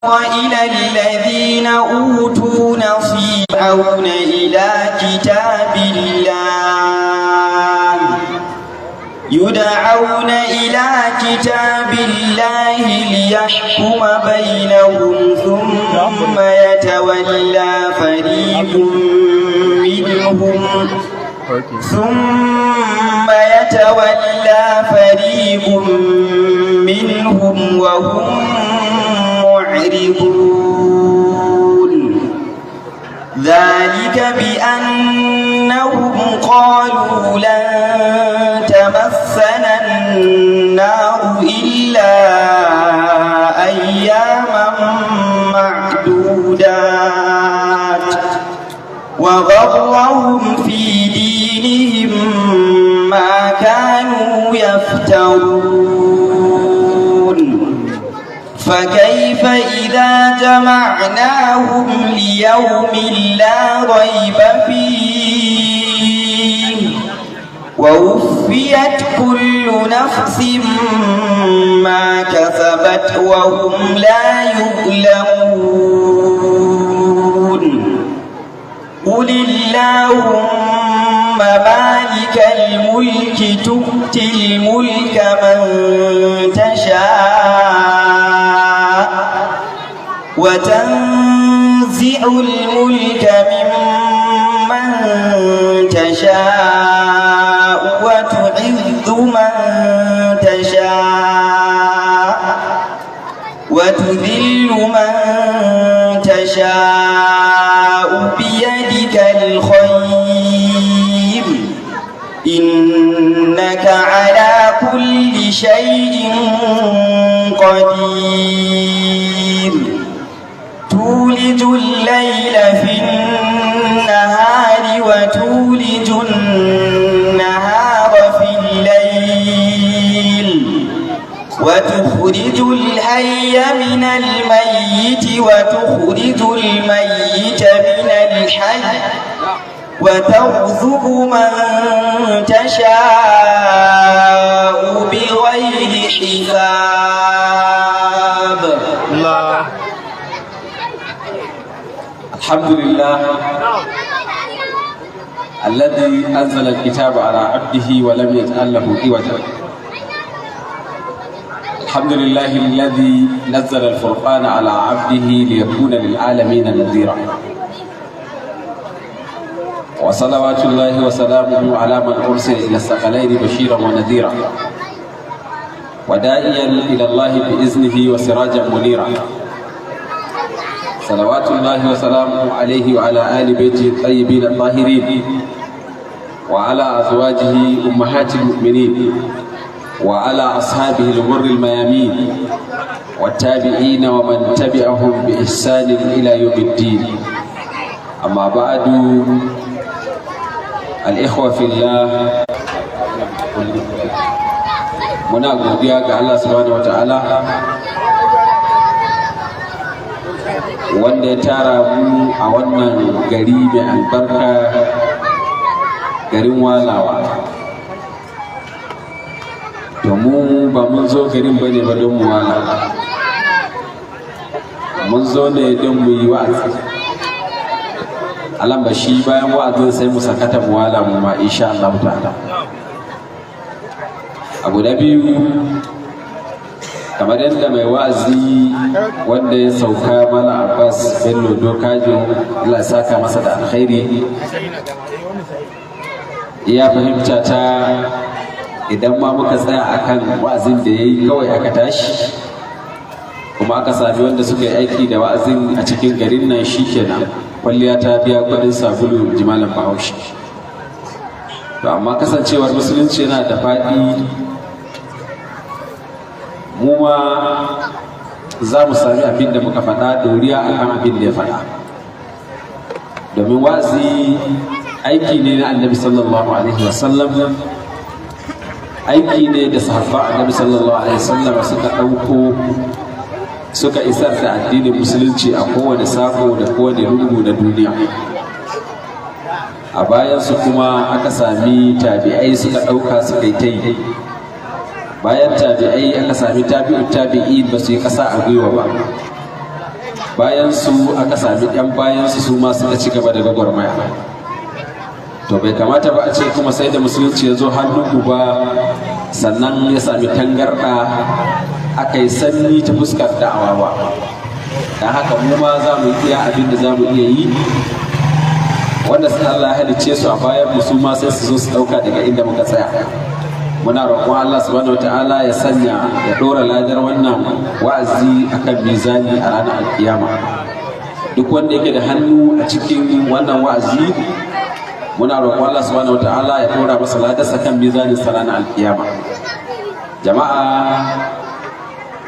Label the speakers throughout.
Speaker 1: وإلى الذين أوتوا نصيبا إلى كتاب الله يدعون إلى كتاب الله ليحكم بينهم ثم يتولى فريق منهم وهم معرضون ذلك بأنهم قالوا لن تمسنا النار إلا أياما معدودات وغرهم في دينهم ما كانوا يفترون فكيف إذا جمعناهم ليوم لا ريب فيه ووفيت كل نفس ما كسبت وهم لا يظلمون قل اللهم مالك الملك تؤتي الملك من تشاء وتنزع الملك ممن تشاء وتعز من تشاء وتذل من تشاء بيدك الخير إنك على كل شيء قدير تولج الليل في النهار وتولج النهار في الليل وتخرج الحي من الميت وتخرج الميت من الحي وترزق من تشاء بغير حساب
Speaker 2: الله. الحمد لله الذي أنزل الكتاب على عبده ولم يجعل له عوجا. الحمد لله الذي نزل الفرقان على عبده ليكون للعالمين نذيرا. وصلوات الله وسلامه على من أرسل إلى الثقلين بشيرا ونذيرا وداعيا إلى الله بإذنه وسراجا منيرا. صلوات الله وسلامه عليه وعلى آل بيته الطيبين الطاهرين وعلى أزواجه أمهات المؤمنين وعلى أصحابه الغر الميامين والتابعين ومن تبعهم بإحسان إلى يوم الدين. أما بعد، الإخوة في الله، muna godiya ga Allah subhanahu wata'ala wanda ya tara mu a wannan gari mai albarka, garin Walawa. To mu ba mun zo garin bane ba don mu wala, mun zo ne don mu yi wa'azi. Alamba shi bayan wa'azin sai mu sakata mu wala mu ma insha Allah ta'ala. Abu da biyu, kamar yadda mai wa'azi wanda ya sauka Mala Abbas Bello Dokajo, Allah ya saka masa da alkhairi, ya fahimta ta idan ma muka tsaya akan wa'azin da yayi kawai aka tashi kuma aka sami wanda suka yi aiki da wa'azin a cikin garin nan, shikenan kwalliya ta biya kudin sabulu jimalan Bahaushe. To amma kasancewar musulunci yana da faɗi, mu ma za mu sami abin da muka faɗa doriya akan abin da ya faɗa, domin wa'azi aiki ne na Annabi sallallahu alaihi wasallam, aiki ne da sahabba Annabi sallallahu alaihi wasallam suka ɗauko suka isar da addinin musulunci a kowane sako da kowane lungu na duniya. A bayansu kuma aka sami tabi'ai suka ɗauka suka yi ta yi. Bayan tabi'ai aka sami tabi'ut tabi'in ba su yi ƙasa a gwiwa ba, bayan su aka sami yan bayan su ma suka ci gaba da gwagwarmaya. To bai kamata ba a ce kuma sai da musulunci ya zo hannunku ba sannan ya sami tangarɗa aka yi sanni ta fuskar da'awa ba. Don haka mu ma za mu iya abin da za mu iya yi, wanda sun Allah halicce su a bayan mu su ma sai su zo su ɗauka daga inda muka tsaya. Muna roƙon Allah subhanahu wata'ala ya sanya ya ɗora ladar wannan wa'azi akan mizani a ranar alkiyama. Duk wanda yake da hannu a cikin wannan wa'azi, muna roƙon Allah subhanahu wata'ala ya ɗora masa ladarsa kan mizanin sa ranar alkiyama. Jama'a,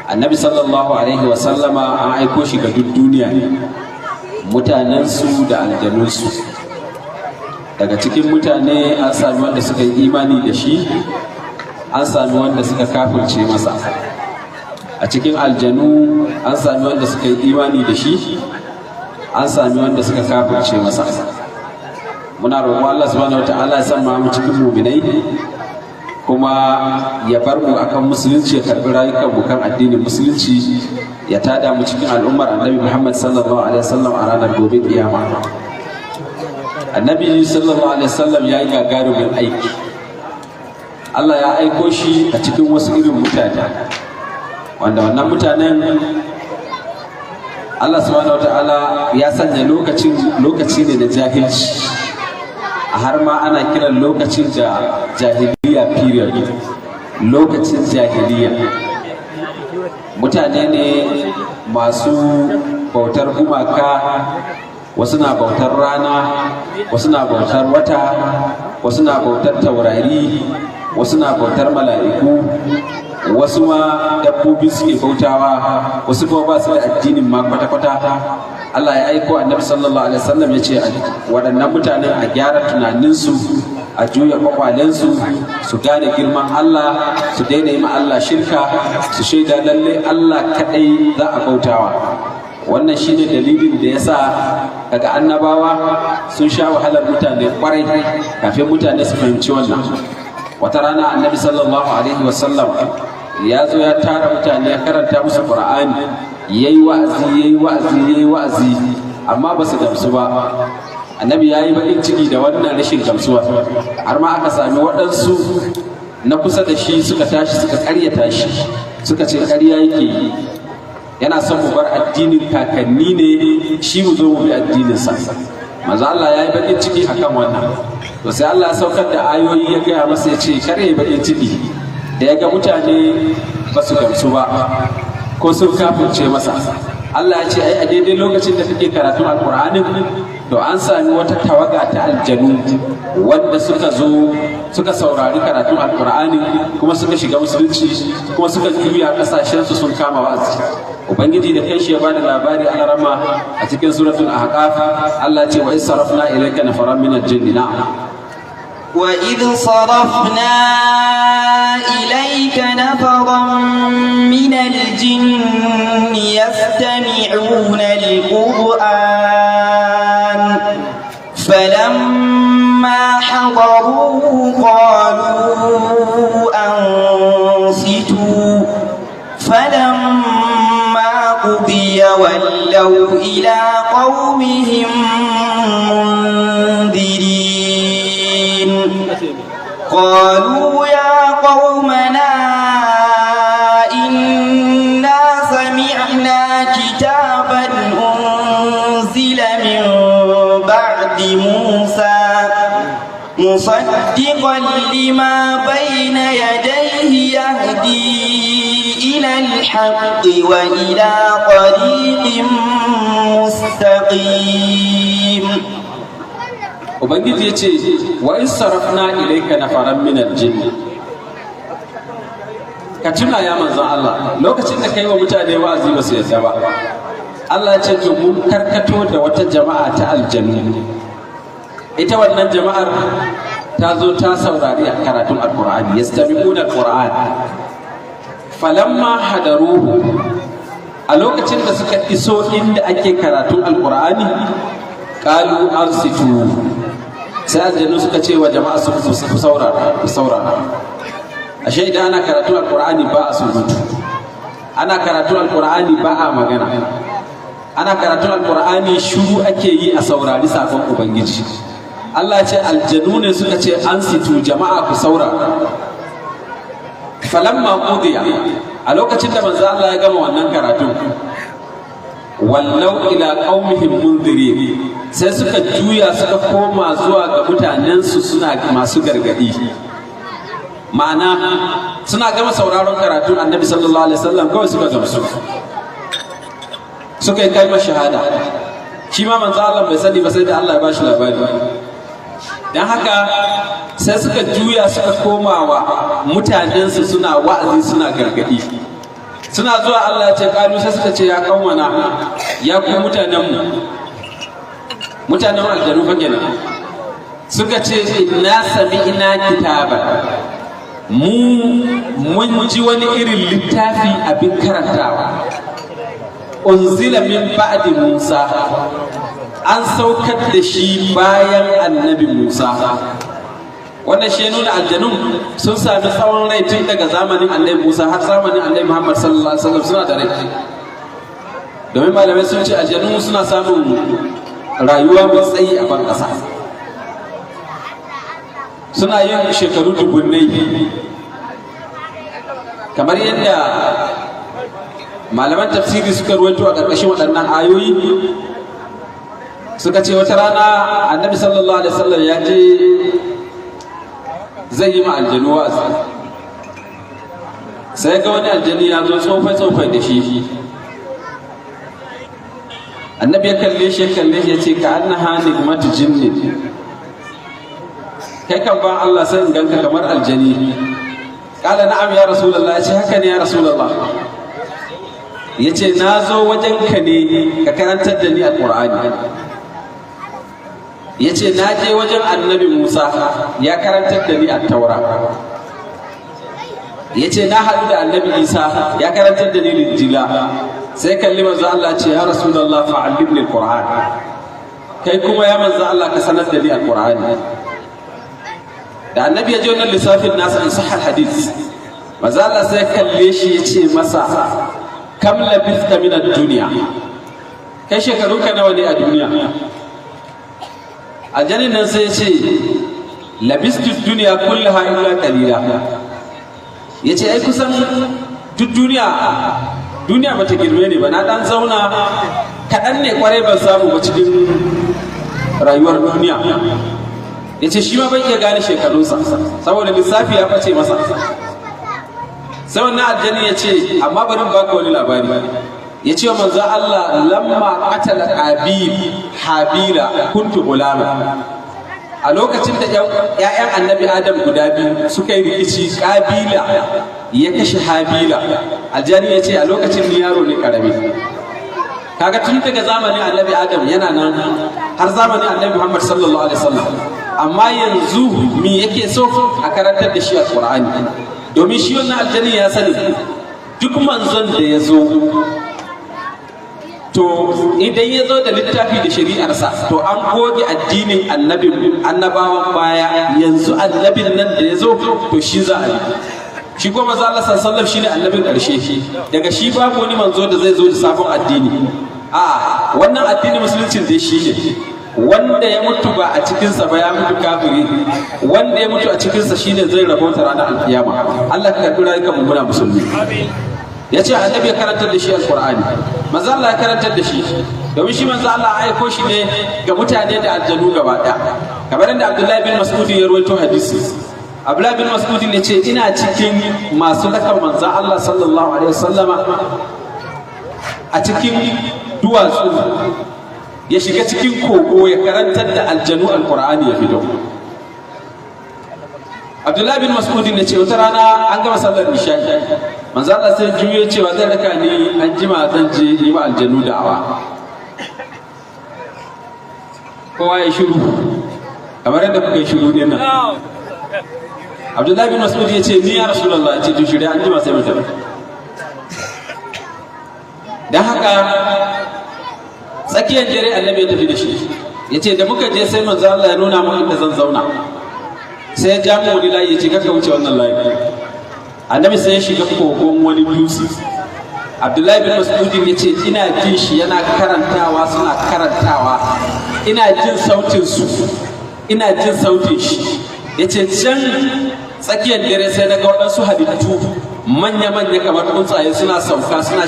Speaker 2: annabi sallallahu alaihi wa sallama an aiko shi ga duk duniya ne, mutanensu da aljanunsu. Daga cikin mutane an sami wanda suka yi imani da shi, an sami wanda suka kafirce masa. A cikin aljanu an sami wanda suka yi imani da shi, an sami wanda suka kafirce masa. Muna roƙon Allah subhanahu wata'ala ya san mu cikin mu'minai, kuma ya bar mu akan musulunci, ya karbi rayukan mu kan addinin musulunci, ya tada mu cikin al'ummar annabi Muhammad sallallahu alaihi wasallam a ranar gobe kiyama. Annabi sallallahu alaihi wasallam ya yi gagarumin aiki. Allah ya aiko shi a cikin wasu irin mutane, wanda wannan mutanen Allah subhanahu wataala ya sanya lokaci ne na jahilci, har ma ana kiran lokacin da jahiliya period, lokacin jahiliya. Mutane ne masu bautar gumaka, wasu na bautar rana, wasu na bautar wata, wasu na bautar taurari, wasu na bautar mala'iku, wasu ma dabbobi suke bautawa, wasu kuma ba su da addinin ma kwata-kwata. Allah ya aiko annabi sallallahu alaihi wasallam ya ce waɗannan mutanen a gyara tunaninsu, a juya kwakwalensu, su gane girman Allah, su daina yi ma Allah shirka, su shaida lalle Allah kaɗai za a bautawa. Wannan shine dalilin da yasa daga annabawa sun sha wahalar mutane kwarai kafin mutane su fahimci wannan. Wata rana annabi sallallahu alaihi wasallam ya zo ya tara mutane, ya karanta musu Qur'ani, yayi wa'azi, amma ba su gamsu ba. Annabi ya yi baƙin ciki da wannan rashin gamsuwa, har ma aka sami waɗansu na kusa da shi suka tashi suka ƙaryata shi, suka ce ƙarya yake yi, yana son mu bar addinin kakanni ne, shi mu zo mu bi addininsa. Manzo Allah ya yi baƙin ciki akan wannan. To sai Allah ya saukar da ayoyi ya gaya masa, ya ce kar ya baƙin ciki da ya ga mutane ba su gamsu ba ko sun kafirce masa. Allah ya ce ai a daidai lokacin da kake karatun alƙur'anin, to an sami wata tawaga ta aljanu wanda suka zo suka saurari karatun alƙur'ani, kuma suka shiga musulunci, kuma suka juya ƙasashensu sun kama wa'azi. Ubangiji da kanshi ya bada labari a rama a cikin suratul ahqaf. Allah ce wa isarafna ilayka nafaran min al-jinni. Na'am.
Speaker 1: وإذ صرفنا إليك نفرا من الجن يستمعون القرآن فلما حضروه قالوا أنصتوا فلما قضي ولوا إلى قومهم منذرين قالوا يا قومنا إنا سمعنا كتابا أنزل من بعد موسى مصدقا لما بين يديه يهدي إلى الحق وإلى طريق مستقيم.
Speaker 2: Ubangiji ya ce wa in sarafna ilayka nafaran min al-jinn. Ka tuna ya manzon Allah lokacin da kai wa mutane wa'azi ba su yadda ba. Allah ya ce to mun karkato da wata jama'a ta aljannu. Ita wannan jama'ar ta zo ta saurari karatun alqur'ani, yastami'una alqur'an. Falamma hadaruhu, a lokacin da suka iso inda ake karatun alqur'ani, qalu ansitu, sai aljannu suka ce wa jama'a su saurara. Ashe idan ana karatun alqur'ani ba a surutu, ana karatun alqur'ani ba a magana. ana karatun alkur'ani shiru ake yi a saurari sakon ubangiji. Allah ce aljanu ne suka ce an situ jama'a ku saurara. Falamma qudiya, a lokacin da manzo Allah ya gama wannan karatun, wallau ila qaumihim munzirin, sai suka juya suka koma zuwa ga mutanensu suna masu gargadi. Ma'ana suna gama sauraron karatun annabi sallallahu alaihi wasallam kawai suka gamsu, suka yi kalmar shahada. Shi ma manzo Allah bai sani ba sai da Allah ya bashi labari. Dan haka sai suka juya suka koma wa mutanensu suna wa'azi suna gargadi. Suna zuwa Allah ya ce kalu, sai suka ce ya kaumana, ya ku mutanenmu, mutanen aljanu fa kenan, suka ce inna sami'na kitaba, mun ji wani irin littafi abin karantawa, unzila min ba'di Musa, an saukar da shi bayan annabi Musa. Wannan shi nuna aljanun sun sami tsawon rai tun daga zamanin annabi Musa har zamanin annabi Muhammad sallallahu alaihi wasallam suna da rai. Domin malamai sun ce aljanu suna samun rayuwa mai tsayi a ban ƙasa, suna yin shekaru dubunnai, kamar yadda malaman tafsiri suka ruwaito a ƙarƙashin waɗannan ayoyi. Suka ce wata rana annabi sallallahu alaihi wasallam ya je zai yi ma aljanu wa'azi, sai ga wani aljani ya zo tsofai da shi. Annabi ya kalle shi ya ce ka annaha nigmatu jinni, kai kan ban Allah sai in ganka kamar aljani. Kala na'am ya rasulullah, ya ce haka ne ya rasulullah. Ya ce na zo wajen ka ne ka karantar da ni alqur'ani. Ya ce na je wajen annabi Musa ya karantar da ni at-taura. Ya ce na haɗu da annabi Isa ya karantar da ni linjila. Sai kalli manzo Allah ce ya rasulullah fa'allimni al-qur'an, kai kuma ya manzo Allah ka sanar da ni al-qur'ani. Da annabi ya ji wannan lissafin nasa in sahal hadith, manzo Allah sai kalle shi ya ce masa kam labithta min ad-dunya, kai shekarunka nawa ne a duniya? Aljanin nan sai ya ce labistu dunya kullaha illa qalila. Ya ce ai kusan duk duniya bata girme ne ba, na dan zauna kaɗan ne kwarai ban samu ba cikin rayuwar duniya. Ya ce shi ma bai iya gane shekarunsa saboda lissafi ya ɓace masa. Sai wannan aljani ya ce amma bari baka wani labari. Ya ce wa manzo Allah lamma qatala habila kuntu gulama, a lokacin da ‘ya'yan annabi Adam guda biyu suka yi rikici, ƙabila ya kashe habila, aljani ya ce a lokacin ni yaro ne ƙarami. Kaga tun daga zamanin annabi Adam yana nan har zamanin annabi Muhammad sallallahu alaihi wasallam, amma yanzu me yake so a karantar da shi alƙur'ani, domin shi wannan aljani ya sani duk manzon da ya zo to idan ya zo da littafi da shari'arsa to an goge addinin annabawan baya, yanzu annabin nan da ya zo to shi za a yi. Shi kuma manzo Allah sallallahu alaihi wasallam shine annabin ƙarshe, daga shi babu wani manzo da zai zo da sabon addini. A wannan addinin musuluncin dai shi ne, wanda ya mutu ba a cikinsa ba ya mutu kafiri, wanda ya mutu a cikinsa shine zai rabauta ranar alkiyama. Allah ka karɓi rayukan mu muna musulmi. Ya ce annabi ya karantar da shi alqur'ani, manzo Allah ya karantar da shi, domin shi manzo Allah ya aiko shi ne ga mutane da aljanu gaba ɗaya. Kamar yadda Abdullahi bin Mas'ud ya rawaito hadisi, Abdullahi bin Mas'ud ne ce ina cikin masu lakan manzo Allah sallallahu alaihi wasallama a cikin duwatsu, ya shiga cikin kogo ya karantar da aljanu alqur'ani ya fito. Abdullahi bin Mas'ud ne ce wata rana an gama sallar isha'i, manzo Allah sai juye cewa zai raka ni an jima zan je yi wa aljanu da'awa. Kowa ya shiru kamar yadda kuka yi shiru ne nan. Abdullahi bin Mas'ud ya ce ni ya Rasulullah, ya ce to shirya an jima sai mu tafi. Dan haka tsakiyar dare annabi ya tafi da shi, ya ce da muka je sai manzo Allah ya nuna mu inda zan zauna, sai ya ja mu wani layi ya ce kaka wuce wannan layi. Annabi sai ya shiga kogon wani dutse, Abdullahi bin Mas'udin ya ce ina jin shi yana karantawa suna karantawa, ina jin sautin shi. Ya ce can tsakiyar dare sai na ga waɗansu halittu manya-manya kamar tsuntsaye suna sauka suna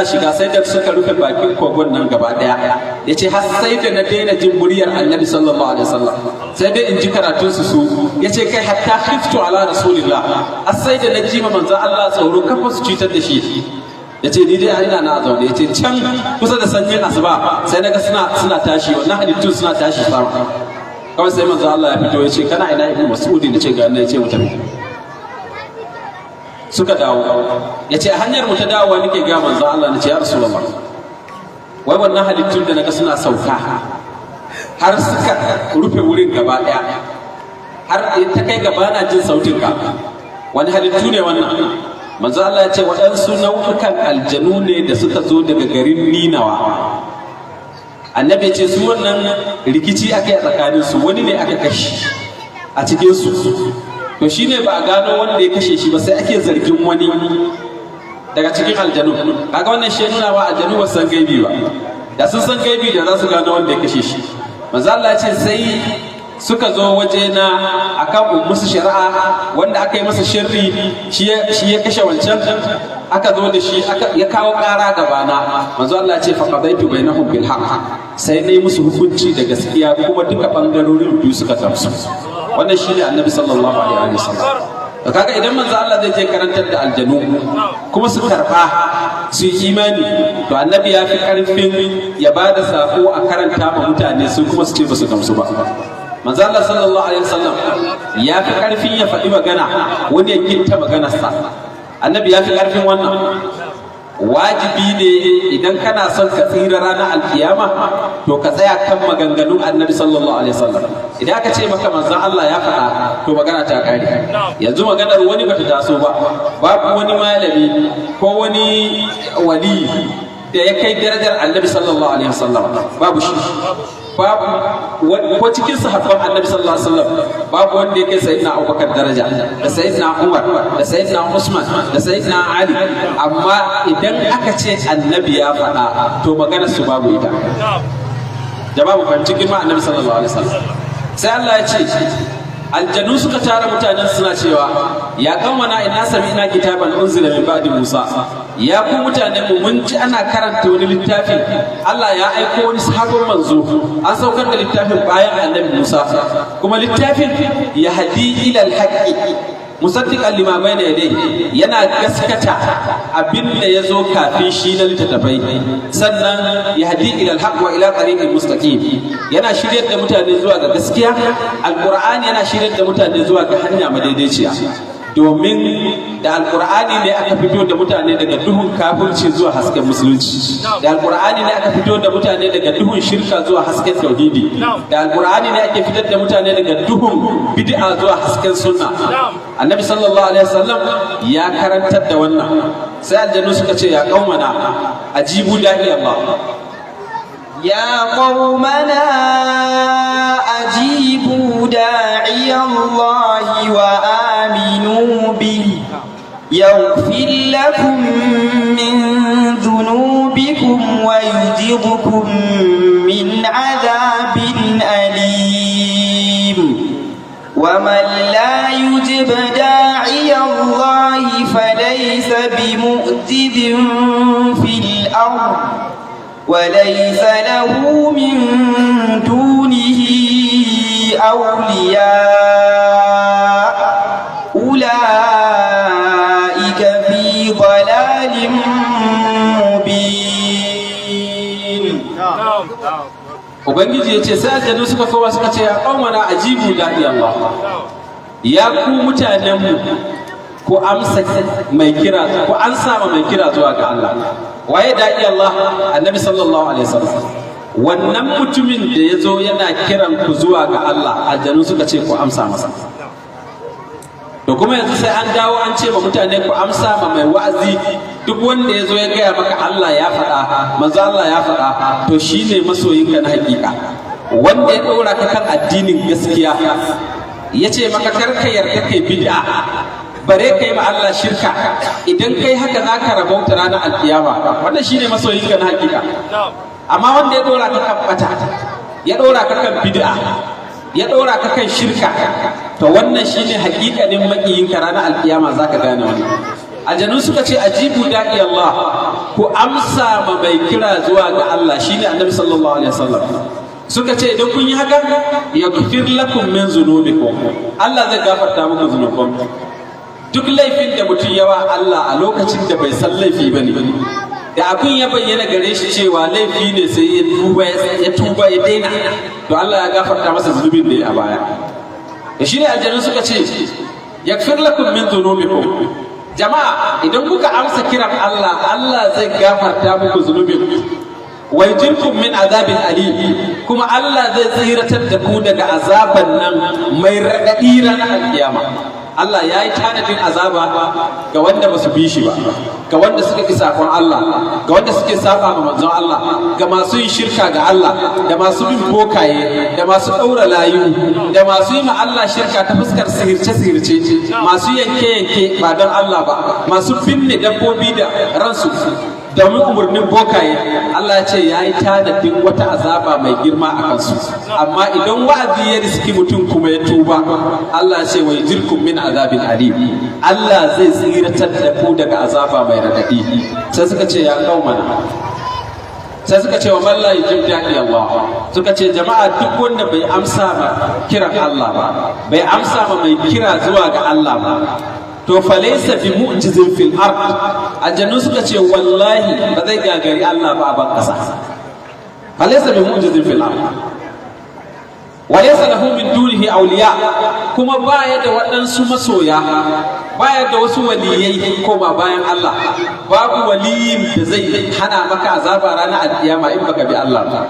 Speaker 2: shiga sai da suka rufe bakin kogon nan gaba ɗaya. Ya ce har sai da na daina jin muryar Annabi sallallahu alaihi wasallam, sai dai in ji karatun su. Ya ce kai hatta khiftu ala rasulillah, har sai da na ji ma manzon Allah tsoro kafa su cutar da shi. Ya ce ni dai ina na zaune. Ya ce can kusa da sanyin asuba sai na ga suna tashi, wannan halittun suna tashi sama. Kawai sai manzo Allah ya fito ya ce kana ina Ibn Mas'ud? Ya ce ga Allah. Ya ce mutum suka dawo. Ya ce a hanyar mu ta dawowa nake ga manzo Allah, nace ya Rasulullah, wai wannan halittun da naga suna sauka har suka rufe wurin gaba daya, har ta kai gaba na jin sautin ka, wani halittu ne wannan? Manzo Allah ya ce waɗansu nau'ukan aljanu ne da suka zo daga garin Ninawa. Annabi ya ce su wannan rikici aka yi a tsakaninsu, wani ne aka kashe a cikinsu, to shi ne ba a gano wanda ya kashe shi ba, sai ake zargin wani daga cikin aljanu. Kaga wannan shi nuna wa aljanu ba san gaibi ba, da sun san gaibi da za su gano wanda ya kashe shi. Manzo Allah ya ce sai suka zo waje na akan musu shari'a, wanda aka yi masa sharri shi ya kashe wancan, aka zo da shi ya kawo ƙara gabana. Manzo Allah ya ce fa qadaitu bainahum bil haqq, sai nayi musu hukunci da gaskiya, kuma duka bangarorin biyu suka gamsu. Wannan shine Annabi sallallahu alaihi wasallam. To kaga idan manzo Allah zai je karantar da aljanu kuma su karba su yi imani, to Annabi ya fi karfin ya bada sako a karanta ma mutane su kuma su ce ba su gamsu ba. Manzo Allah sallallahu alaihi wasallam ya fi karfin ya faɗi magana wani ya kinta maganarsa. Annabi ya fi karfin wannan. Wajibi ne idan kana son ka tsira ranar alkiyama, to ka tsaya kan maganganun Annabi sallallahu alaihi wasallam. Idan aka ce maka manzo Allah ya faɗa, to magana ta kare. Yanzu maganar wani bata taso ba, babu wani malami ko wani wali da ya kai darajar Annabi sallallahu alaihi wasallam, babu shi. Babu ko cikin sahabban Annabi sallallahu alaihi wasallam babu wanda yake sayyidina Abubakar daraja, da sayyidina Umar, da sayyidina Usman, da sayyidina Ali. Amma idan aka ce Annabi ya faɗa, to maganar su babu ita. Jama'a mu fahimci girma Annabi sallallahu alaihi wasallam. Sai Allah ya ce aljanu suka tara mutanen suna cewa ya kanwana inna sami'na kitaban unzila min ba'di Musa, ya ku mutanen mu mun ji ana karanta wani littafi, Allah ya aiko wani sabon manzo, an saukar da littafin bayan Annabi Musa, kuma littafin ya hadi ila al-haqqi musaddiqan lima bayna yadayhi, yana gaskata abinda yazo kafin shi na littattafai, sannan ya hadi ila al-haqq wa ila tariqil mustaqim, yana shiryar da mutane zuwa ga gaskiya. Alqur'ani yana shiryar da mutane zuwa ga hanya madaidaiciya, domin da alqur'ani ne aka fito da mutane daga duhun kafirci zuwa hasken musulunci, da alqur'ani ne aka fito da mutane daga duhun shirka zuwa hasken tauhidi, da alqur'ani ne ake fitar da mutane daga duhun bid'a zuwa hasken sunna. Annabi sallallahu alaihi wasallam ya karantar da wannan. Sai aljannu suka ce ya qaumana ajibu da'i Allah,
Speaker 1: يا قومنا أجيبوا داعي الله وآمنوا به يغفر لكم من ذنوبكم ويجركم من عذاب أليم. ومن لا يجب داعي الله فليس بمعجز في الأرض وليس له من دونه أولياء أولئك في ضلال مبين.
Speaker 2: Ubangiji ya ce sai aljanu suka kowa suka ce ya qaumana ajibu da'i Allah, ya ku mutanenmu ku amsa mai kira, ku ansa mai kira zuwa ga Allah. Waye da'i Allah? Annabi sallallahu alaihi wasallam. Wannan mutumin da ya zo yana kiran ku zuwa ga Allah, aljanu suka ce ku amsa masa. To kuma yanzu sai an dawo an ce ma mutane ku amsa ma mai wa'azi. Duk wanda ya zo ya gaya maka Allah ya faɗa, manzo Allah ya faɗa, to shine masoyinka na hakika, wanda ya ɗora ka kan addinin gaskiya, ya ce maka kar ka yarda kai bid'a, bare kai ma Allah shirka. Idan kai haka za ka rabauta ranar alkiyama. Wannan shine masoyinka na hakika. Amma wanda ya dora ka kan bata, ya dora ka kan bid'a, ya dora ka kan shirka, to wannan shine hakikanin makiyinka ranar alkiyama zaka gane wannan. Aljanu suka ce ajibu da'i Allah, ku amsa ma mai kira zuwa ga Allah shine Annabi sallallahu alaihi wasallam. Suka ce idan kun yi haka yaghfir lakum min zunubikum, Allah zai gafarta muku zunubanku. Duk laifin da mutum yawa Allah a lokacin da bai san laifi bane, da abin ya bayyana gare shi cewa laifi ne sai ya tuba ya daina, to Allah ya gafarta masa zunubin da ya a baya. Da shi ne aljanu suka ce yaghfir lakum min dhunubikum. Jama'a idan kuka amsa kiran Allah, Allah zai gafarta muku zunubin wa yujirkum min azabin alim, kuma Allah zai tsiratar da ku daga azaban nan mai raɗaɗi ranar alkiyama. Allah ya yi tanadin azaba ga wanda ba su bi shi ba, ga wanda suka ƙi sakon Allah, ga wanda suke saba ma manzon Allah, ga masu yin shirka ga Allah, da masu bin bokaye, da masu ɗaura layu, da masu yi ma Allah shirka ta fuskar sihirce-sihirce, masu yanke-yanke ba don Allah ba, masu binne dabbobi da ransu domin umarnin bokaye. Allah ya ce ya yi tanadin wata azaba mai girma a kansu. Amma idan wa'azi ya riski mutum kuma ya tuba, Allah ya ce wa yujirkum min azabin alim, Allah zai tsiratar da ku daga azaba mai radadi. Sai suka ce ya kaumana, sai suka ce wa man la yujib da'i Allah, suka ce jama'a duk wanda bai amsa ma kiran Allah ba, bai amsa ma mai kira zuwa ga Allah ba, to falaysa bi mu'jizin fil ard. Aljannu suka ce wallahi ba zai gagari Allah ba a ban kasa. Falaysa bi mu'jizin fil ard wa laysa lahu min dunihi awliya, kuma baya da waɗansu masoya, baya da wasu waliyai koma bayan Allah. Babu waliyin da zai hana maka azaba ranar alkiyama in baka bi Allah ba.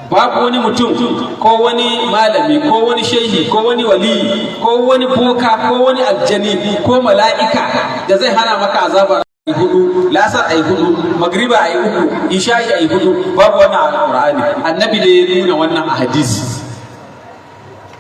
Speaker 2: Babu wani mutum ko wani malami ko wani shehi ko wani wali ko wani boka ko wani aljani ko mala'ika da zai hana maka azaba ai hudu, lasar ai hudu, magriba ai uku, isha'i ai hudu. Babu wannan alqur'ani, annabi da ya nuna wannan a hadisi.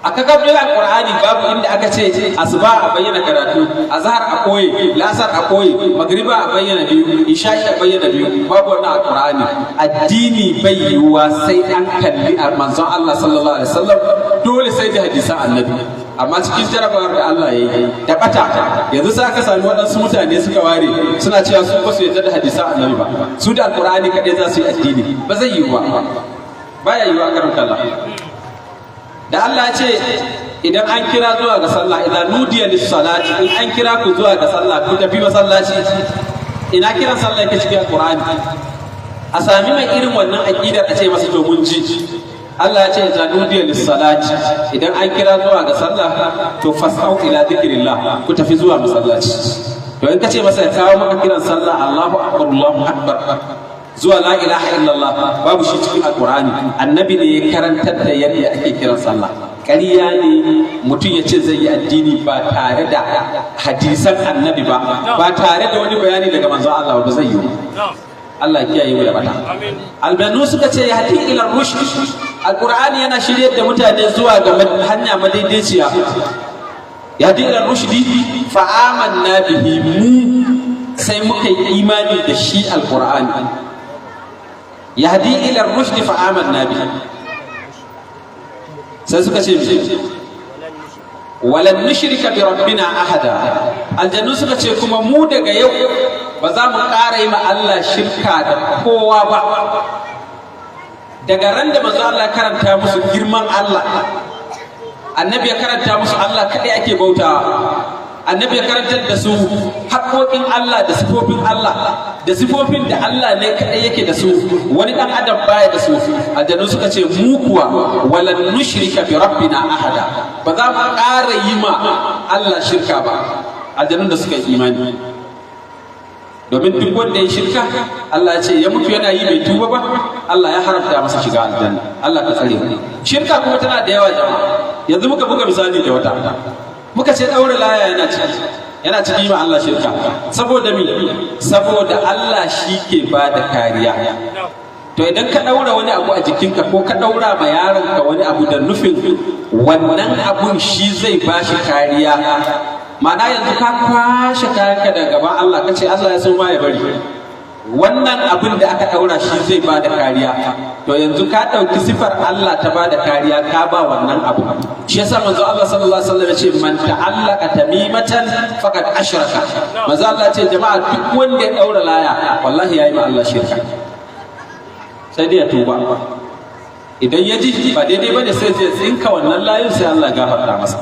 Speaker 2: A kakabin alqur'ani babu inda aka ce asuba a bayyana karatu, azhar a koyi, lasar a koyi, magriba a bayyana biyu, isha'i a bayyana biyu. Babu wannan alqur'ani. Addini bai yiwuwa sai an kalli manzon Allah sallallahu alaihi wasallam, dole sai da hadisan annabi. Amma cikin jarabawar da Allah ya yi da bata, yanzu sai aka sami waɗansu mutane suka ware suna cewa su ba su yarda da hadisan annabi ba, su da alqur'ani kaɗai za su yi addini. Ba zai yiwu ba, baya yiwu a karin Allah. Da Allah ya ce idan an kira zuwa ga sallah, idan nudiya lis salati, in an kira ku zuwa ga sallah ku tafi masallaci. Ina kiran sallah yake cikin alqur'ani? A sami mai irin wannan aqidar a ce masa to mun ji. Allah ya ce idan nudiya lis salati, idan an kira zuwa ga sallah to fas'au ila dhikrillah, ku tafi zuwa masallaci. To in ka ce masa ya kawo maka kiran sallah Allahu akbar Allahu akbar zuwa la ilaha illallah, babu shi cikin alqur'ani. Annabi ne ya karantar da yadda ake kiran sallah. Ƙarya ne mutum ya ce zai yi addini ba tare da hadisan annabi ba, ba tare da wani bayani daga manzon Allah ba zai yi. Allah kiyaye mu da bata. Albanu suka ce ya hadi ila rushd, alqur'ani yana shiryar da mutane zuwa ga hanya madaidaiciya. Ya hadi ila rushdi fa amanna bihi, mu sai muka yi imani da shi alqur'ani. Yahdi ila rushd fa amanna bihi, sai suka ce walan nushrika bi rabbina ahada. Aljannu suka ce kuma mu daga yau ba za mu ƙara yi ma Allah shirka da kowa ba. Daga ran da manzo Allah karanta musu girman Allah, annabi ya karanta musu Allah kadai ake bautawa, annabi ya karantar da su haƙoƙin Allah da sifofin Allah, da sifofin da Allah ne kaɗai yake da su, wani ɗan adam baya da su. Aljannu suka ce mu kuwa walan nushrika bi rabbina ahada, ba za mu ƙara yi ma Allah shirka ba. Aljannun da suka yi imani, domin duk wanda ya shirka Allah ya ce ya mutu yana yi bai tuba ba, Allah ya haramta masa shiga aljanna. Allah ka tsare mu. Shirka kuma tana da yawa jama'a. Yanzu muka buga misali da wata, muka ce ɗaure laya yana ciki ma Allah shirka. Saboda mi? Saboda Allah shi ke ba da kariya. To idan ka ɗaura wani abu a jikinka ko ka ɗaura ma yaronka wani abu da nufin wannan abun shi zai ba shi kariya, ma'ana yanzu ka kwashe kayanka daga gaban Allah kace Allah ya so ma ya bari wannan abin da aka daura shi zai bada kariya, to yanzu ka dauki sifar Allah ta bada kariya ka ba wannan abu. Shi yasa manzo Allah sallallahu alaihi wasallam ya ce man ta'allaka tamimatan faqad ashraka. Manzo Allah ya ce jama'a duk wanda ya daura laya wallahi yayi ma Allah shirka, sai dai ya tuba. Idan ya ji ba daidai bane sai ya tsinka wannan layin sai Allah ya gafarta masa.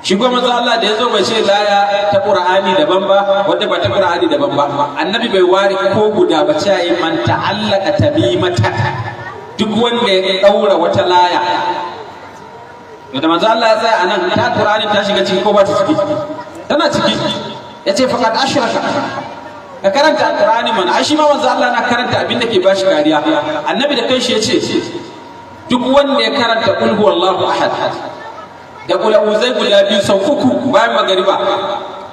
Speaker 2: Shi kuma manzo Allah da yazo bai ce laya ta Qur'ani daban ba wanda ba ta Qur'ani daban ba, annabi bai ware ko guda ba ce ayi man ta'allaka tamimata, duk wanda ya daura wata laya. To da manzo Allah ya tsaya anan ta Qur'ani ta shiga ciki ko ba ta ciki? Tana ciki. Yace faqad ashraka. Ka karanta Qur'ani man, shi ma manzo Allah na karanta abin da ke bashi kariya. Annabi da kanshi yace duk wanda ya karanta qul huwallahu ahad da kula uzai guda biyu sau uku bayan magariba,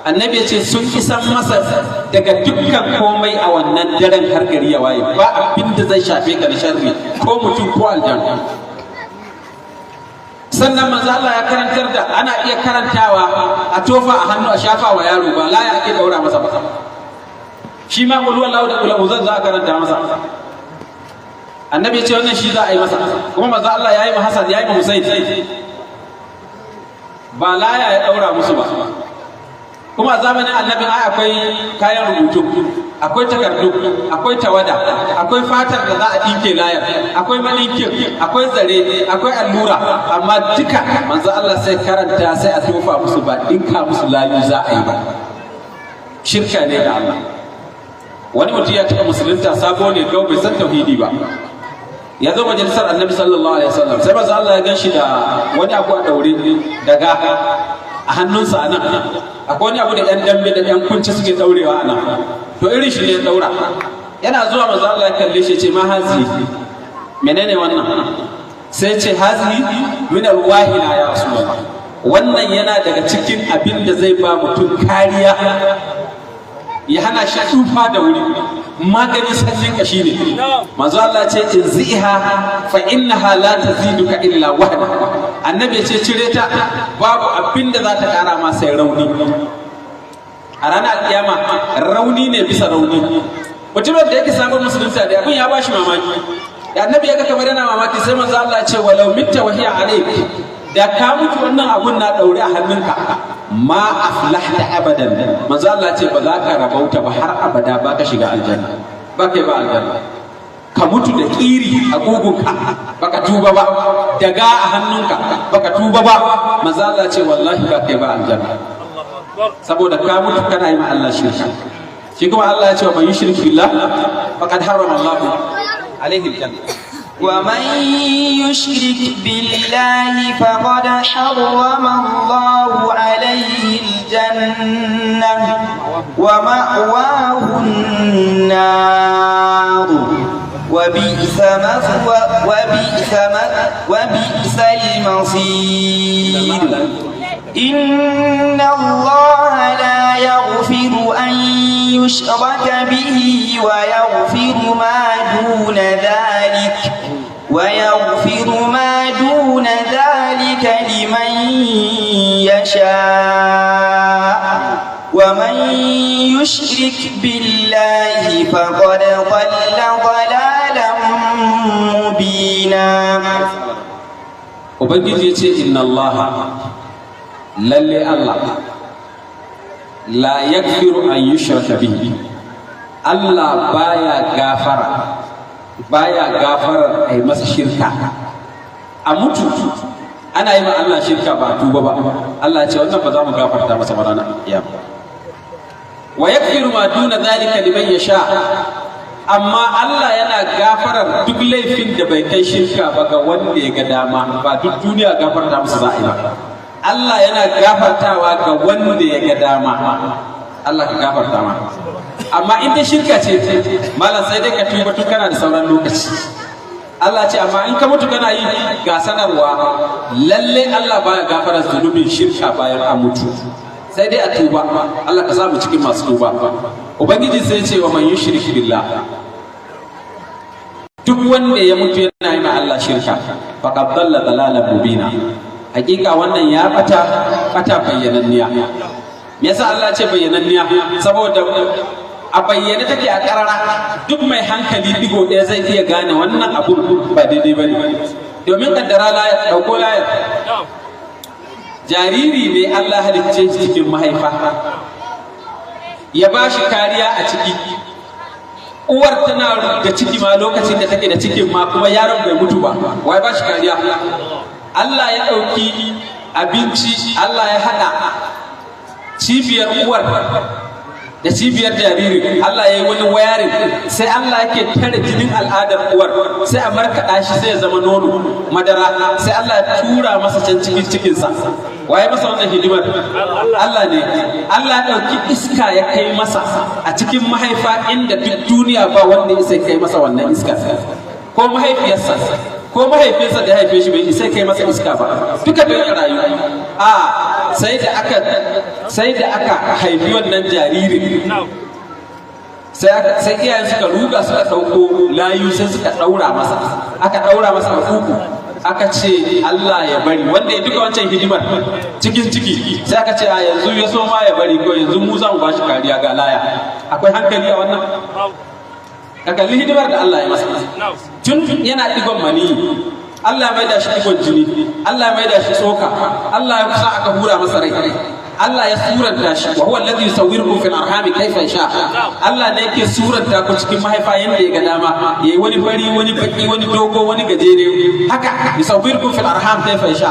Speaker 2: annabi ya ce sun isan masa daga dukkan komai a wannan daren har gari ya waye, ba abin da zai shafe ka da sharri ko mutum ko aljanna. Sannan manzo Allah ya karantar da ana iya karantawa a tofa a hannu a shafa wa yaro, ba laya ake daura masa ba. Shi ma qul huwallahu da kula uzai za a karanta masa. Annabi ya ce wannan shi za a yi masa, kuma manzo Allah ya yi ma Hassan ya yi ma Husayn, ba laya ya daura musu ba. Kuma a zamanin annabi akwai kayan rubutu, akwai takardu, akwai tawada, akwai fatar da za a dinke layar, akwai malinkin, akwai zare, akwai allura, amma duka manzo Allah sai karanta sai a tofa musu, ba dinka musu layu za a yi ba. Shirka ne da Allah. Wani mutum ya taɓa musulunta sabo ne kawai bai san tauhidi ba, ya zo majalisar annabi sallallahu alaihi wasallam, sai manzo Allah ya ganshi da wani abu a daure daga a hannunsa anan, akwai wani abu da ɗan dambe da ɗan kunci suke daurewa anan, to irin shi ne ya daura. Yana zuwa manzo Allah ya kalle shi ya ce ma hazi, menene wannan? Sai ce hazi min alwahina ya rasulullah, wannan yana daga cikin abin da zai ba mutum kariya ya hana shi tufa da wuri, magani sanyin kashi ne. Manzo Allah ce in ziha fa innaha la taziduka illa wahda. Annabi ya ce cire ta, babu abin da za ta kara ma sai rauni. A ranar kiyama rauni ne bisa rauni. Mutumin da yake sabon musulunta da abin ya bashi mamaki, da annabi ya ga kamar yana mamaki, sai manzo Allah ya ce walau mitta wa hiya alayk, da ka mutu wannan abun na daure a hannunka, ma aflahta abadan. Manzo Allah ce ba za ka rabauta ba har abada, ba ka shiga aljanna, ba kai ba aljanna. Ka mutu da kiri a gugunka baka tuba ba, daga a hannunka baka tuba ba, manzo Allah ce wallahi ba kai ba aljanna, saboda ka mutu kana yi ma Allah shirka. Shi kuma Allah ya ce wa man yushrik billah faqad harrama Allah alaihi aljanna.
Speaker 1: ومن يشرك بالله فقد حرم الله عليه الجنة ومأواه النار وبئس المصير. إن الله لا يغفر أن يشرك به ويغفر ما دون ذلك لمن يشاء ومن يشرك بالله فقد ضل ضلالا مبينا.
Speaker 2: Ubangiji ya ce inna Allah, lalle Allah, la yakfiru an yushraka bihi, Allah baya gafara a yi masa shirka, a mutu ana yi ma Allah shirka ba tuba ba, Allah ce wannan ba za mu gafarta masa ba ranar kiyama. Wa yakfiru ma duna zalika liman yasha, amma Allah yana gafarar duk laifin da bai kai shirka ba ga wanda ya ga dama, ba duk duniya gafarta masa za a yi ba. Allah yana gafartawa ga wanda ya ga dama. Allah ka gafarta ma. Amma in ta shirka ce malam sai dai ka tuba tun kana da sauran lokaci. Allah ce amma in ka mutu kana yi ga sanarwa, lalle Allah baya gafarar zunubin shirka bayan an mutu, sai dai a tuba. Allah ka samu cikin masu tuba. Ubangiji sai ce wa man yushrik billah, duk wanda ya mutu yana yi ma Allah shirka faqad dalla dalalan mubina, hakika wannan ya bata bata bayyananniya. Me yasa Allah ce bayyananniya? Saboda a bayyane take a karara, duk mai hankali digo ɗaya zai iya gane wannan abun ba daidai ba ne. Domin kaddara layar, ɗauko layar. Jariri ne Allah halicce shi cikin mahaifa, ya ba shi kariya a ciki. Uwar tana da ciki ma lokacin da take da cikin ma kuma yaron bai mutu ba, wai ba shi kariya? Allah ya ɗauki abinci, Allah ya haɗa cibiyar uwar da cibiyar jariri, Allah ya yi wani wayarin, sai Allah yake tare jinin al'adar uwar, sai a markaɗa shi sai ya zama nono madara, sai Allah ya tura masa can cikin cikinsa. Waye masa wannan hidimar? Allah ne. Allah ya ɗauki iska ya kai masa a cikin mahaifa inda duk duniya ba wanda ya kai masa wannan iska, ko mahaifiyarsa ko mahaifinsa da haife shi bai isa kai masa iska ba, duka da rayu. Sai da aka haifi wannan jariri, sai iyayen suka ruga suka ɗauko layu sai suka ɗaura masa, aka ɗaura masa uku, aka ce Allah ya bari, wanda ya duka wancan hidimar cikin ciki, sai aka ce a yanzu ya so ma ya bari, ko yanzu mu za mu ba shi kariya ga laya. Akwai hankali a wannan? Ka kalli hidimar da Allah ya masa. Tun yana digon mani, Allah ya maida shi digon jini, Allah ya maida shi tsoka, Allah ya kusa aka hura masa rai, Allah ya suranta shi, wa huwa alladhi yusawwirukum fil arhami kayfa yasha. Allah ne yake suranta ku cikin mahaifa yanda ya ga dama, yayi wani fari, wani baki, wani dogo, wani gajere, haka yusawwirukum fil arham kayfa yasha.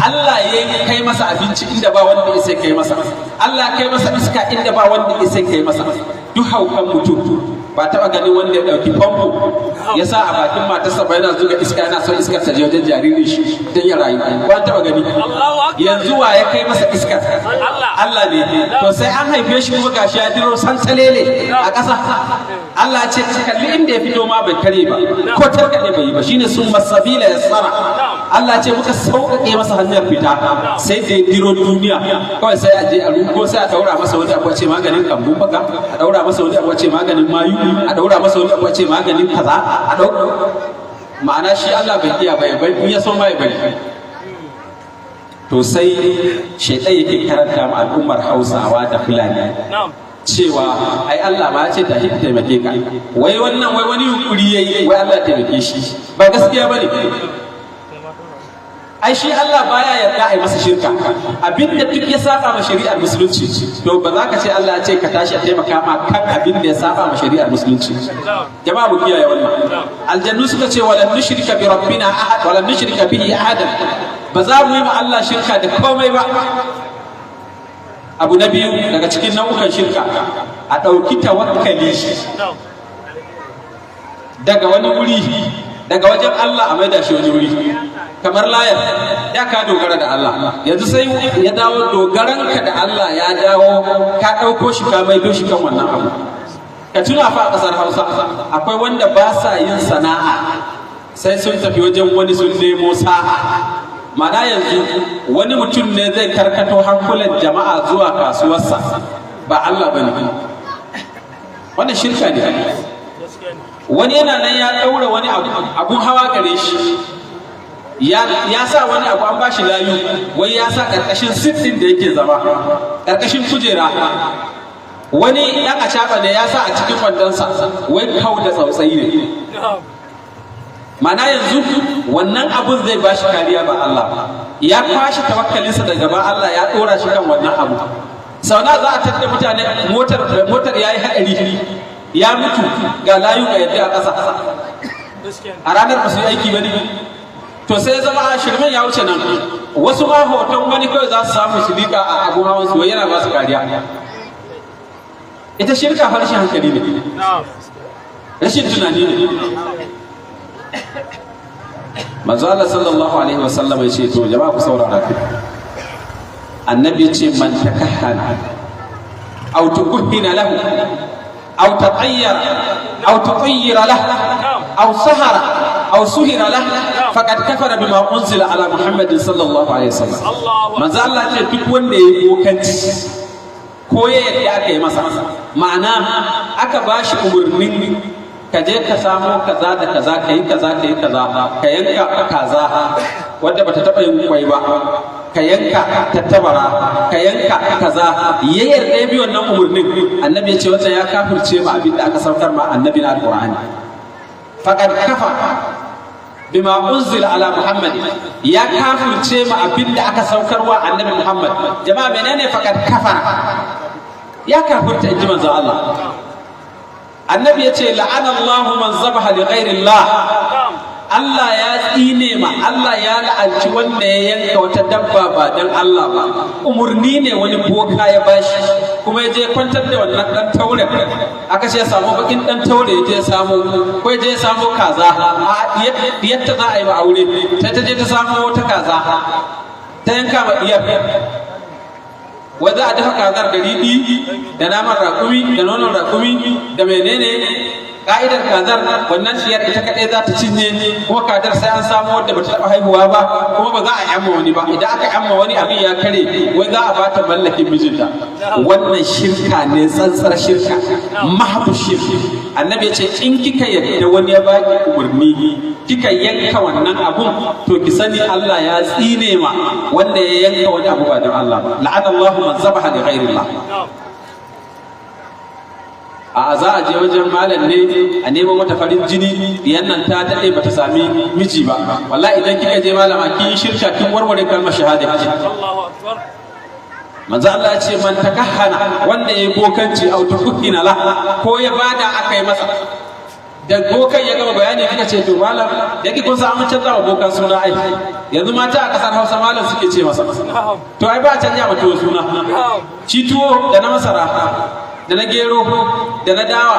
Speaker 2: Allah ya kai masa abinci inda ba wanda ya sai kai masa, Allah ya kai masa iska inda ba wanda ya sai kai masa. Duk haukan mutum ba taɓa ganin wanda ya ɗauki famfo ya sa a bakin matarsa ba yana zuga iska, yana son iskar ta je wajen jaririn shi don ya rayu. Ba taɓa gani? Yanzu wa ya kai masa iskar? Allah ne. To sai an haife shi kuma gashi ya diro sansalele a ƙasa. Allah ce kalli inda ya fito ma bai kare ba, ko tarkaɗe bai yi ba, shine sun masabila ya tsara. Allah ce muka sauƙaƙe masa hanyar fita, sai da ya diro duniya kawai sai a je a ruko, sai a ɗaura masa wani abu ce maganin kambun baka, a ɗaura masa wani abu ce maganin mayu, a daura masa wani abu ce maganin kaza, a daura. Ma'ana shi Allah bai iya bai in ya so mai bai. To sai shaitan yake karanta ma al'ummar Hausawa da Fulani cewa ai Allah ma ya ce ta taimake ka, wai wannan wai wani yunkuri yayi, wai Allah ya taimake shi. Ba gaskiya bane. Ai shi Allah baya yarda ai masa shirka, abinda duk ya saba ma shari'ar musulunci, to ba za ka ce Allah ya ce ka tashi a taimaka ma kan abinda ya saba ma shari'ar musulunci. Jama'a mu kiyaye wannan. Aljannu suka ce walan nushrika bi rabbina ahad, walan nushrika bihi ahadan, ba za mu yi ma Allah shirka da komai ba. Abu na biyu daga cikin nau'ukan shirka, a ɗauki tawakkali daga wani wuri, daga wajen Allah a maida shi wani wuri. Kamar layar, ya ka dogara da Allah, yanzu sai ya dawo dogaranka da Allah ya dawo ka ɗauko shi ka maido shi kan wannan abu. Ka tuna fa a ƙasar Hausa akwai wanda ba sa yin sana'a sai sun tafi wajen wani sun nemo sa'a. Mana yanzu wani mutum ne zai karkato hankulan jama'a zuwa kasuwarsa, ba Allah ba ne. Wannan shirka ne. Wani yana nan ya ɗaura wani abun hawa gare shi, ya sa wani abu an bashi layu, wai ya sa ƙarƙashin sittin da yake zama, ƙarƙashin kujera. Wani ɗan acaɓa ne ya sa a cikin kwandonsa, wai kau da tsautsayi ne. Mana yanzu wannan abun zai bashi kariya ba Allah ba, ya kwashi tawakkalinsa daga ba Allah ya ɗora shi kan wannan abu. Sau na za a tattara mutane, motar ya yi haɗari, ya mutu ga layu ga yadda a ƙasa, a ranar ba su yi aiki ba ne. To sai zama a shirmen ya wuce nan, wasu ma hoton wani kawai za su samu su liƙa a abun hawan su, yana ba su kariya. Ita shirka fa rashin hankali ne, rashin tunani ne. Manzo Allah sallallahu alaihi wasallam ya ce, to jama'a ku saurara ku, annabi ya ce man takahhana aw tukuhhina lahu aw tatayyara aw tutayyira lahu aw sahara aw suhira lahu faqad kafara bima unzila ala Muhammadin sallallahu alaihi wasallam. Manzo Allah ce duk wanda ya bokanci ko ya yadda aka yi masa, ma'ana aka bashi umurnin ka je ka samo kaza da kaza, ka yi kaza, ka yi kaza, ka yanka kaza wadda bata taɓa yin kwai ba, ka yanka tattabara, ka yanka kaza, ya yarda ya bi wannan umurnin. Annabi ya ce wannan ya kafirce ma abin da aka saukar ma annabi na alqur'ani. Faqad kafa bima unzila ala Muhammad, ya kafirce ma abin da aka saukar wa annabi Muhammad. Jama'a menene faqad kafara? Ya kafirta inji manzo Allah. Annabi ya ce la'ana Allahu man zabaha li ghairi Allah. Allah ya tsine ma, Allah ya la'anci wanda ya yanka wata dabba ba dan Allah ba. Umurni ne wani boka ya bashi, kuma ya je kwantar da wannan dan taure. Aka ce ya samu bakin dan taure, ya je samu, ko ya je samu kaza. Yadda za a yi ba aure, sai ta je ta samu wata kaza, ta yanka ma diyar. Wai za a dafa kazar da riɗi, da naman raƙumi, da nonon raƙumi, da menene. Ka'idar kazar wannan shiyar ita kaɗai za ta cinye, kuma kazar sai an samu wadda ba ta taɓa haihuwa ba, kuma ba za a yamma wani ba. Idan aka yamma wani abin ya kare, wai za a bata mallakin mijinta. Wannan shirka ne, tsantsar shirka, mahabu shirka. Annabi ya ce in kika yarda wani ya baki umarni kika yanka wannan abun, to ki sani Allah ya tsine ma wanda ya yanka wani abu ba don Allah ba. La'ana Allahu man zabaha li ghairillah. A za a je wajen malam ne a neman mata farin jini, diyan nan ta daɗe ba ta sami miji ba. Wallahi idan kika je malama kin shirka, kin warware kalmar shahada kike. Manzo Allah ya ce man takahhana, wanda yayi bokanci au tukhina la, ko ya bada aka yi masa. Da bokan ya gama bayani kika ce to malam yake kun san an canza wa bokan suna ai. Yanzu mata a kasar Hausa malam suke ce masa. To ai ba canja mata suna. Ci tuwo da na masara, da na gero, da na dawa,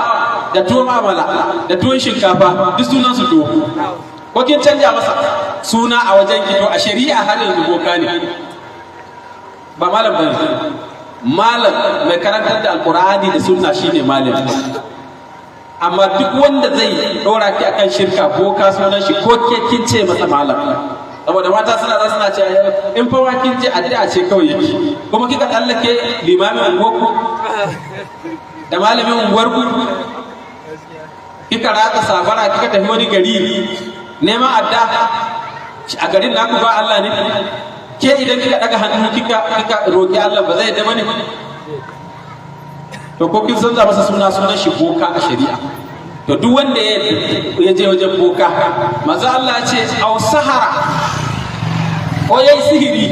Speaker 2: da tuwon amala, da tuwon shinkafa, duk sunan su tuwo. Ko kin canja masa suna a wajen ki, to a shari'a har yanzu boka ne. Ba malam bane. Malam mai karantar da alqur'ani da sunna shine malam. Amma duk wanda zai dora ki akan shirka, boka sunan shi, ko ke kin ce masa malam. Saboda mata suna cewa in fa kin ce addu'a ce kawai yake, kuma kika tsallake limamin unguwarku da malamin unguwarku, kika raka sabara kika tafi wani gari neman adda a garin naku ba Allah ne. Ke idan kika daga hannu kika roki Allah ba zai da bane. To ko kin san za masa sunan shi boka a shari'a. To duk wanda ya je wajen boka, manzo Allah ya ce au sahara, ko yayi sihiri.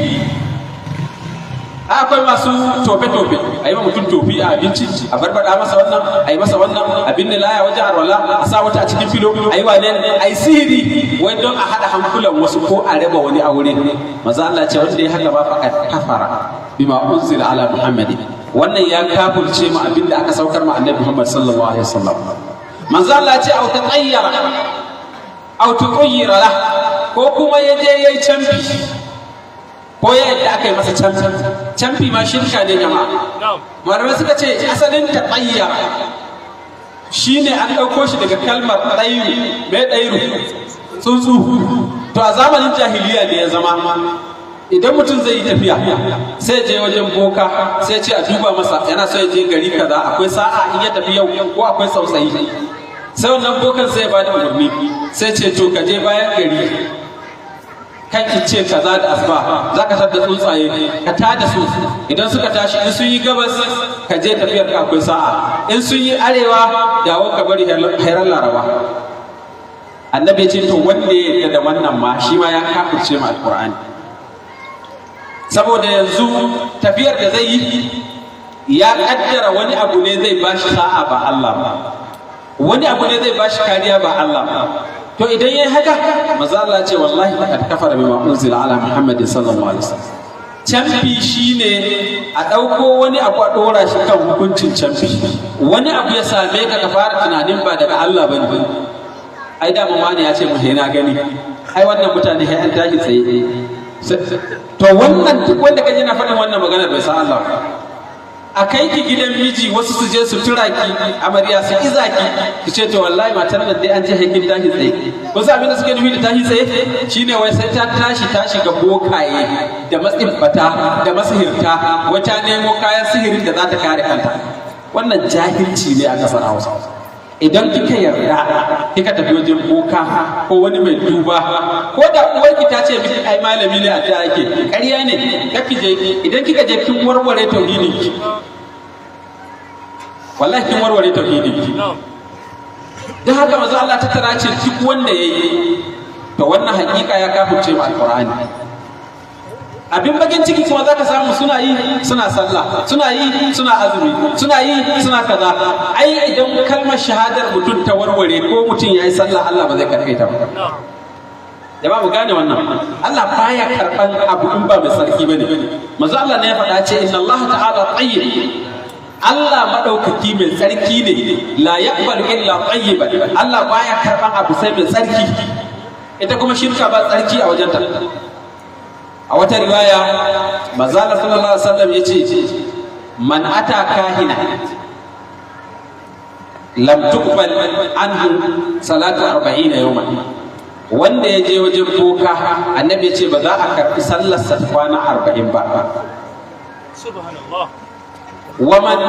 Speaker 2: Akwai masu tofe-tofe, a yi mutum tofi a abinci, a barbada masa wannan, a yi masa wannan, abin da laya wajen arwala, a sa wata a cikin filo, a yi wane, a yi sihiri, wai don a haɗa hankulan wasu ko a raba wani aure. Maza Allah ce wanda ya haka ba faƙa kafara bima unzila ala Muhammadin. Wannan ya kafirce ma abin da aka saukar ma annabi Muhammad sallallahu alaihi wasallam. Manzo Allah ce au taqayyara au tuqayyira la, ko kuma yaje yayi canfi, ko yadda aka yi masa canfi ma shirka ne jama'a. Malamai suka ce asalin taqayyara shine an ɗauko shi daga kalmar ɗairu. Mai ɗairu? Tsuntsu. To a zamanin jahiliya ne ya zama idan mutum zai yi tafiya sai je wajen boka, sai ce a duba masa yana so ya je gari kaza, akwai sa'a in ya tafi yau ko akwai sautsayi. Sai wannan bokan sai ya ba da umarni, sai ce to ka je bayan gari kan ki ce kaza da asuba za ka tada tsuntsaye, ka tada su, idan suka tashi in sun yi gabas ka je tafiyar ka akwai sa'a, in sun yi arewa dawo ka bari hairan laraba. Annabi ya ce to wanda ya yarda da wannan ma shi ma ya kafirce ma alqur'ani. Saboda yanzu tafiyar da zai yi ya kaddara wani abu ne zai bashi sa'a ba Allah ba, wani abu ne zai bashi kariya ba Allah ba. To idan yayi haka, manzo Allah ce wallahi laqad kafara bima unzila ala Muhammadin sallallahu alaihi wasallam. Canfi shine a dauko wani abu a dora shi kan hukuncin canfi. Wani abu ya same ka fara tunanin ba daga Allah bane. Ai da mamani ya ce mu na gani. Ai wannan mutane sai an tashi tsaye. To wannan duk wanda kaje na faɗin wannan magana bai san Allah ba. A kai ki gidan miji wasu su je su tura ki amarya su iza ki ce to wallahi matar nan dai an je haikin tashi tsaye. Wasu abin da suke nufi da tashi tsaye shine wai sai ta tashi ta shiga bokaye da matsibbata da masihirta, wata nemo kayan sihirin da za ta kare kanta. Wannan jahilci ne a kasar Hausa. idan kika yarda kika tafi wajen boka ko wani mai duba ko da uwarki ta ce miki ai malami ne a ta yake ƙarya ne kake je idan kika je kin warware tauhidin ki wallahi kin warware tauhidin ki dan haka manzo Allah ta tara ce duk wanda yayi to wannan hakika ya kafirce ma alqur'ani abin bakin ciki kuma zaka samu suna yi suna sallah suna yi suna azumi suna yi suna kaza ai idan kalmar shahadar mutum ta warware ko mutum yayi sallah Allah ba zai karbe ta ba jama'a mu gane wannan Allah baya karban abu in ba mai sarki bane manzo Allah ne ya faɗa ce inna Allah ta'ala tayyib Allah madaukaki mai tsarki ne la yaqbalu illa tayyiban Allah baya karban abu sai mai tsarki ita kuma shirka ba tsarki a wajenta a wata riwaya manzala sallallahu alaihi wasallam yace man ata kahina lam tuqbal anhu salatu 40 yawman wanda ya je wajen boka annabi yace ba za a karbi sallar sa kwana 40 ba subhanallah wa man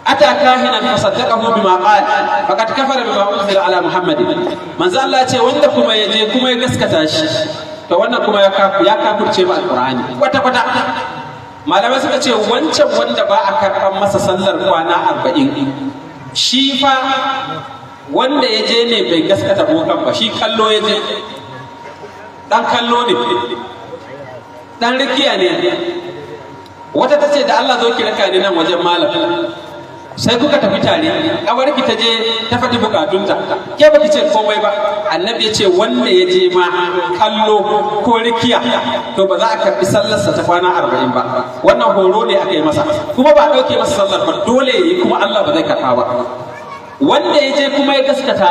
Speaker 2: ata kahinan fasaddaqahu bima qala faqad kafara bima unzila ala muhammadin manzo Allah yace wanda kuma ya je kuma ya gaskata shi to wannan kuma ya kafirce ba alqur'ani kwata malamai suka ce wancan wanda ba a karban masa sallar kwana 40 shi fa wanda ya je ne bai gaskata bokan ba shi kallo ya je dan kallo ne dan rikiya ne wata ta ce da Allah zo ki raka ni nan wajen malam sai kuka tafi tare kawarki ta je ta faɗi bukatunta ke ba ki ce komai ba annabi ya ce wanda ya je ma kallo ko rikiya to ba za a karɓi sallarsa ta kwana 40 ba wannan horo ne aka yi masa kuma ba a ɗauke masa sallar ba dole ya yi kuma Allah ba zai karɓa ba wanda ya je kuma ya gaskata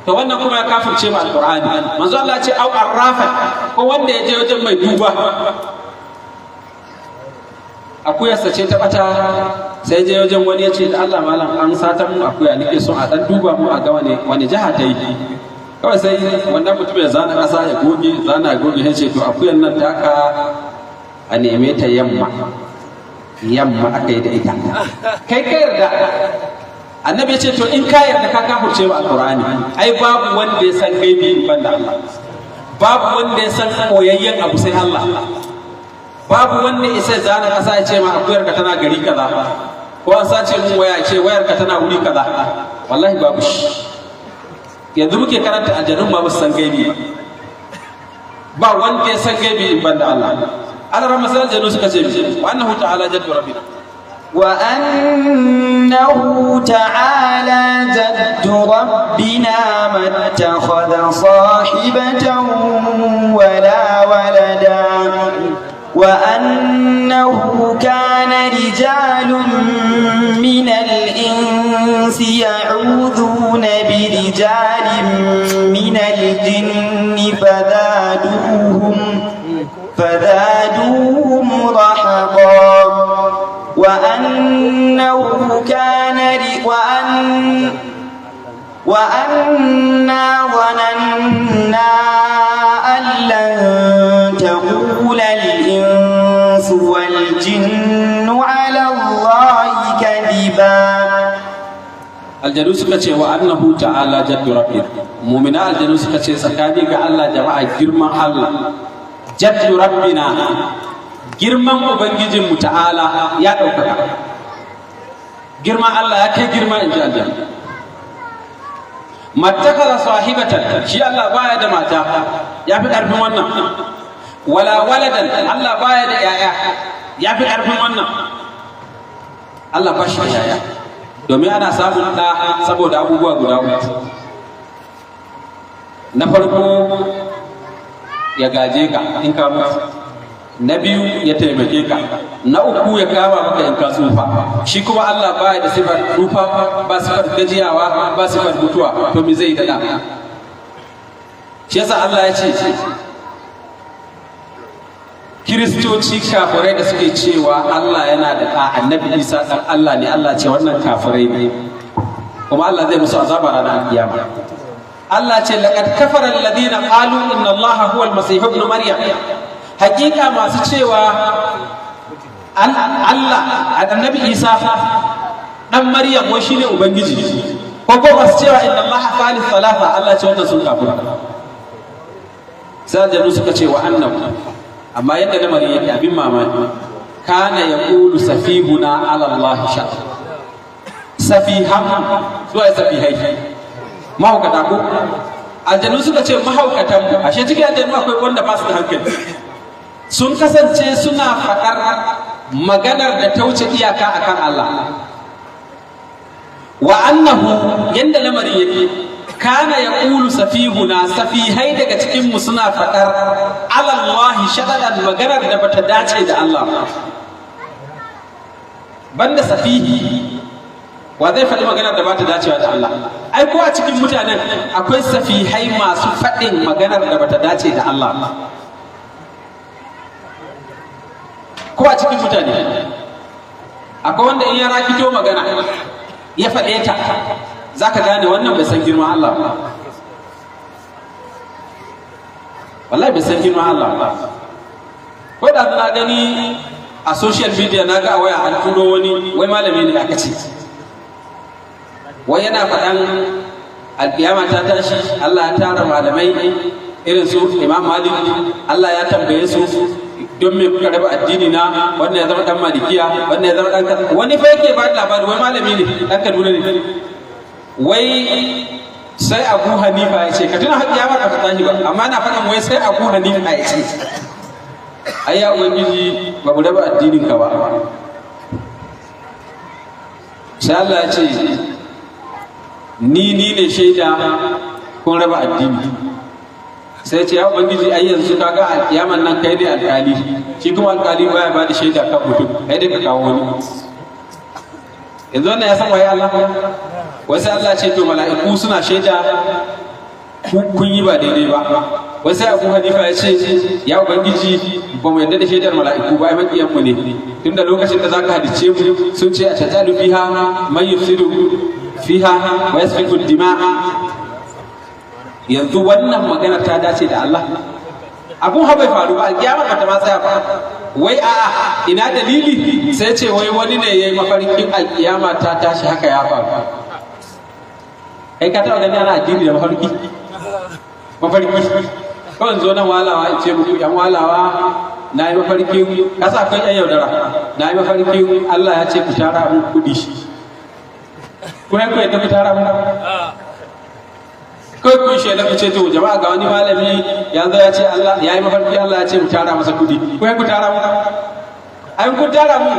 Speaker 2: to wannan kuma ya kafirce ma alqur'ani manzo Allah ya ce au arrafa ko wanda ya je wajen mai duba akuyarsa ce ta bata sai je wajen wani ya ce da Allah malam an satan mu akuya nake so a dan duba mu a ga wani jiha ta yi kawai sai wannan mutum ya zana kasa ya goge ya ce to akuyar nan taka a neme ta yamma aka yi da ita kai ka yarda annabi ya ce to in ka yarda ka kafurce wa alqur'ani ai babu wanda ya san gaibi ban da Allah babu wanda ya san koyayyen abu sai Allah babu wanda isa zana kasa ya ce ma akuyarka tana gari kaza ko an sace mun waya ce wayarka tana wuri kaza wallahi babu shi yanzu muke karanta aljanun ba san gaibi ba wanda ya san gaibi in banda Allah Allah ran masal aljanu suka ce wa annahu ta'ala jaddu rabbina
Speaker 1: wa annahu ta'ala jaddu rabbina mattakhadha sahibatan wala walada وأنه كان رجال من الإنس يعوذون برجال من الجن فزادوهم رهقا وأنه كان وأنا ظننا أن لن تقول الإنس والجن على الله كذبا
Speaker 2: aljanu suka ce wa annahu ta'ala jaddu rabbina mu'mina aljanu suka ce tsakani ga Allah jama'a girman Allah jaddu rabbina girman ubangijin mu ta'ala ya daukaka girman Allah ya kai girma inji aljanu mattakaza sahibatan shi Allah baya da mata ya fi karfin wannan wala waladan Allah baya da yaya ya fi karfin wannan Allah ba shi da yaya domin ana samun ɗa saboda abubuwa guda uku na farko ya gaje ka in ka mutu na biyu ya taimake ka na uku ya kama maka in ka tsufa shi kuma Allah baya da sifar tsufa ba sifar gajiyawa ba sifar mutuwa to me zai da shi yasa Allah ya ce kiristoci kafirai da suke cewa Allah yana da ɗa annabi Isa ɗan Allah ne Allah ce wannan kafirai ne kuma Allah zai musu azaba ranar kiyama Allah ce laqad kafara alladhina qalu inna Allaha huwa al-masih ibn maryam hakika masu cewa Allah annabi Isa dan Maryam wai shine ubangiji ko masu cewa inna allaha thalith thalatha Allah ce wannan sun kafira sai aljanu suka ce wa annahu amma yadda lamarin yake abin mamaki kana yaqulu safihuna ala allahi sha safihan zuwa safihai mahaukata ko aljanu suka ce mahaukatan ashe cikin aljanu akwai wanda ba su da hankali sun kasance suna faɗar maganar da ta wuce iyaka akan Allah wa annahu yanda lamarin yake kana yaqulu safihuna safihai daga cikin mu suna faɗar ala Allah shadadan maganar da bata dace da Allah banda safihi wa zai faɗi maganar da bata dacewa da Allah ai ko a cikin mutanen akwai safihai masu faɗin maganar da bata dace da Allah ko a cikin mutane akwai wanda in ya rakito magana ya faɗe ta za ka gane wannan bai san girman Allah ba wallahi bai san girman Allah ba ko da na gani a social media na ga a waya an turo wani wai malami ne aka ce wai yana faɗan alƙiyama ta tashi Allah ya tara malamai irin su Imam Malik Allah ya tambaye su don me kuka raba addini na wannan ya zama dan malikiya wannan ya zama dan kaza wani fa yake ba labari wai malami ne dan Kaduna ne wai sai Abu Hanifa ya ce ka tuna hakki ya ba ka tashi ba amma na faɗin wai sai Abu Hanifa ya ce ai ya ubangiji ba mu raba addinin ka ba sai Allah ya ce ni ne shaida kun raba addini sai ce ya ubangiji ai yanzu kaga alkiyaman nan kai ne alkali shi kuma alkali baya ba da shaida kan mutum kai dai ka kawo wani yanzu wannan ya san waye Allah wasu Allah ce to mala'iku suna shaida kun yi ba daidai ba wasu Abu Hanifa ya ce ya ubangiji ba mu yarda da shaidar mala'iku ba ai makiyan mu ne tunda lokacin da zaka hadice mu sun ce a tajalu fiha man yufsidu fiha wa yasfiku dima'a yanzu wannan magana ta dace da Allah abun ha bai faru ba alkiyama ba ta ma tsaya ba wai a'a ina dalili sai ce wai wani ne yayi mafarkin alkiyama ta tashi haka ya faru kai ka taɓa gani ana addini da mafarki kawai zo nan walawa in ce muku yan walawa na yi mafarkin kasa akwai yan yaudara na yi mafarkin Allah ya ce ku tara mun kuɗi kuma ku yadda ku tara mun kai kun shaida ku ce to jama'a ga wani malami ya zo ya ce Allah ya yi mafarki Allah ya ce mu tara masa kudi ko ku tara mu ai ku tara mu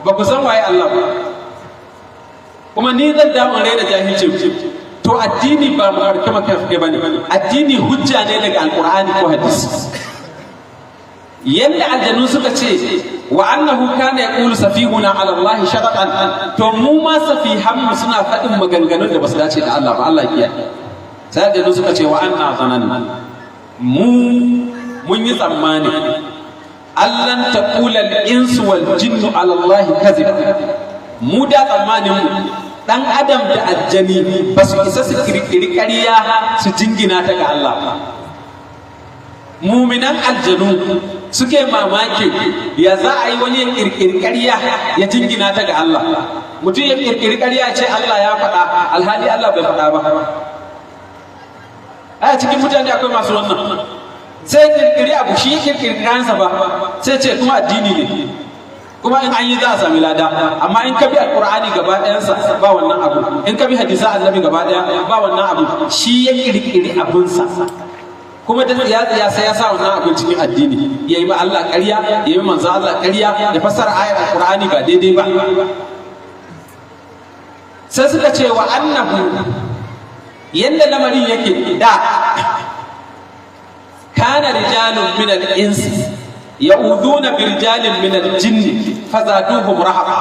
Speaker 2: ba ku san waye Allah ba kuma ni zan da mun raina jahilci to addini ba mu harke maka bane addini hujja ne daga alqur'ani ko hadisi yanda aljanu suka ce wa annahu kana yaqulu safihuna ala Allah shadaqan to mu ma safihan mu suna faɗin maganganun da basu dace da Allah ba Allah ya kiyaye sai da suka ce wa anna zananna mun yi tsammani allan taqula al-insu wal jinnu ala Allah kadhiba mu da tsammanin mu dan adam da aljani ba su isa su kirkiri ƙarya su jingina ta ga Allah ba muminan aljanu suke mamaki ya za a yi wani ya kirkiri ƙarya ya jingina ta ga Allah mutum ya kirkiri ƙarya ce Allah ya faɗa alhali Allah bai faɗa ba a cikin mutane akwai masu wannan sai kirkiri abu shi kirkiri kansa ba sai ce kuma addini ne kuma in an yi za a sami lada amma in ka bi alqur'ani gaba ɗayansa ba wannan abu in ka bi hadisan annabi gaba ɗaya ba wannan abu shi ya kirkiri abunsa kuma da ya sai ya sa wannan abu cikin addini yayi ma Allah ƙarya yayi manzo Allah ƙarya ya fassara ayar alqur'ani ba daidai ba sai suka ce wa annahu yanda lamarin yake da kana rijalun min al-insi ya'uduna bi rijalin min al-jinni fazaduhum rahaqa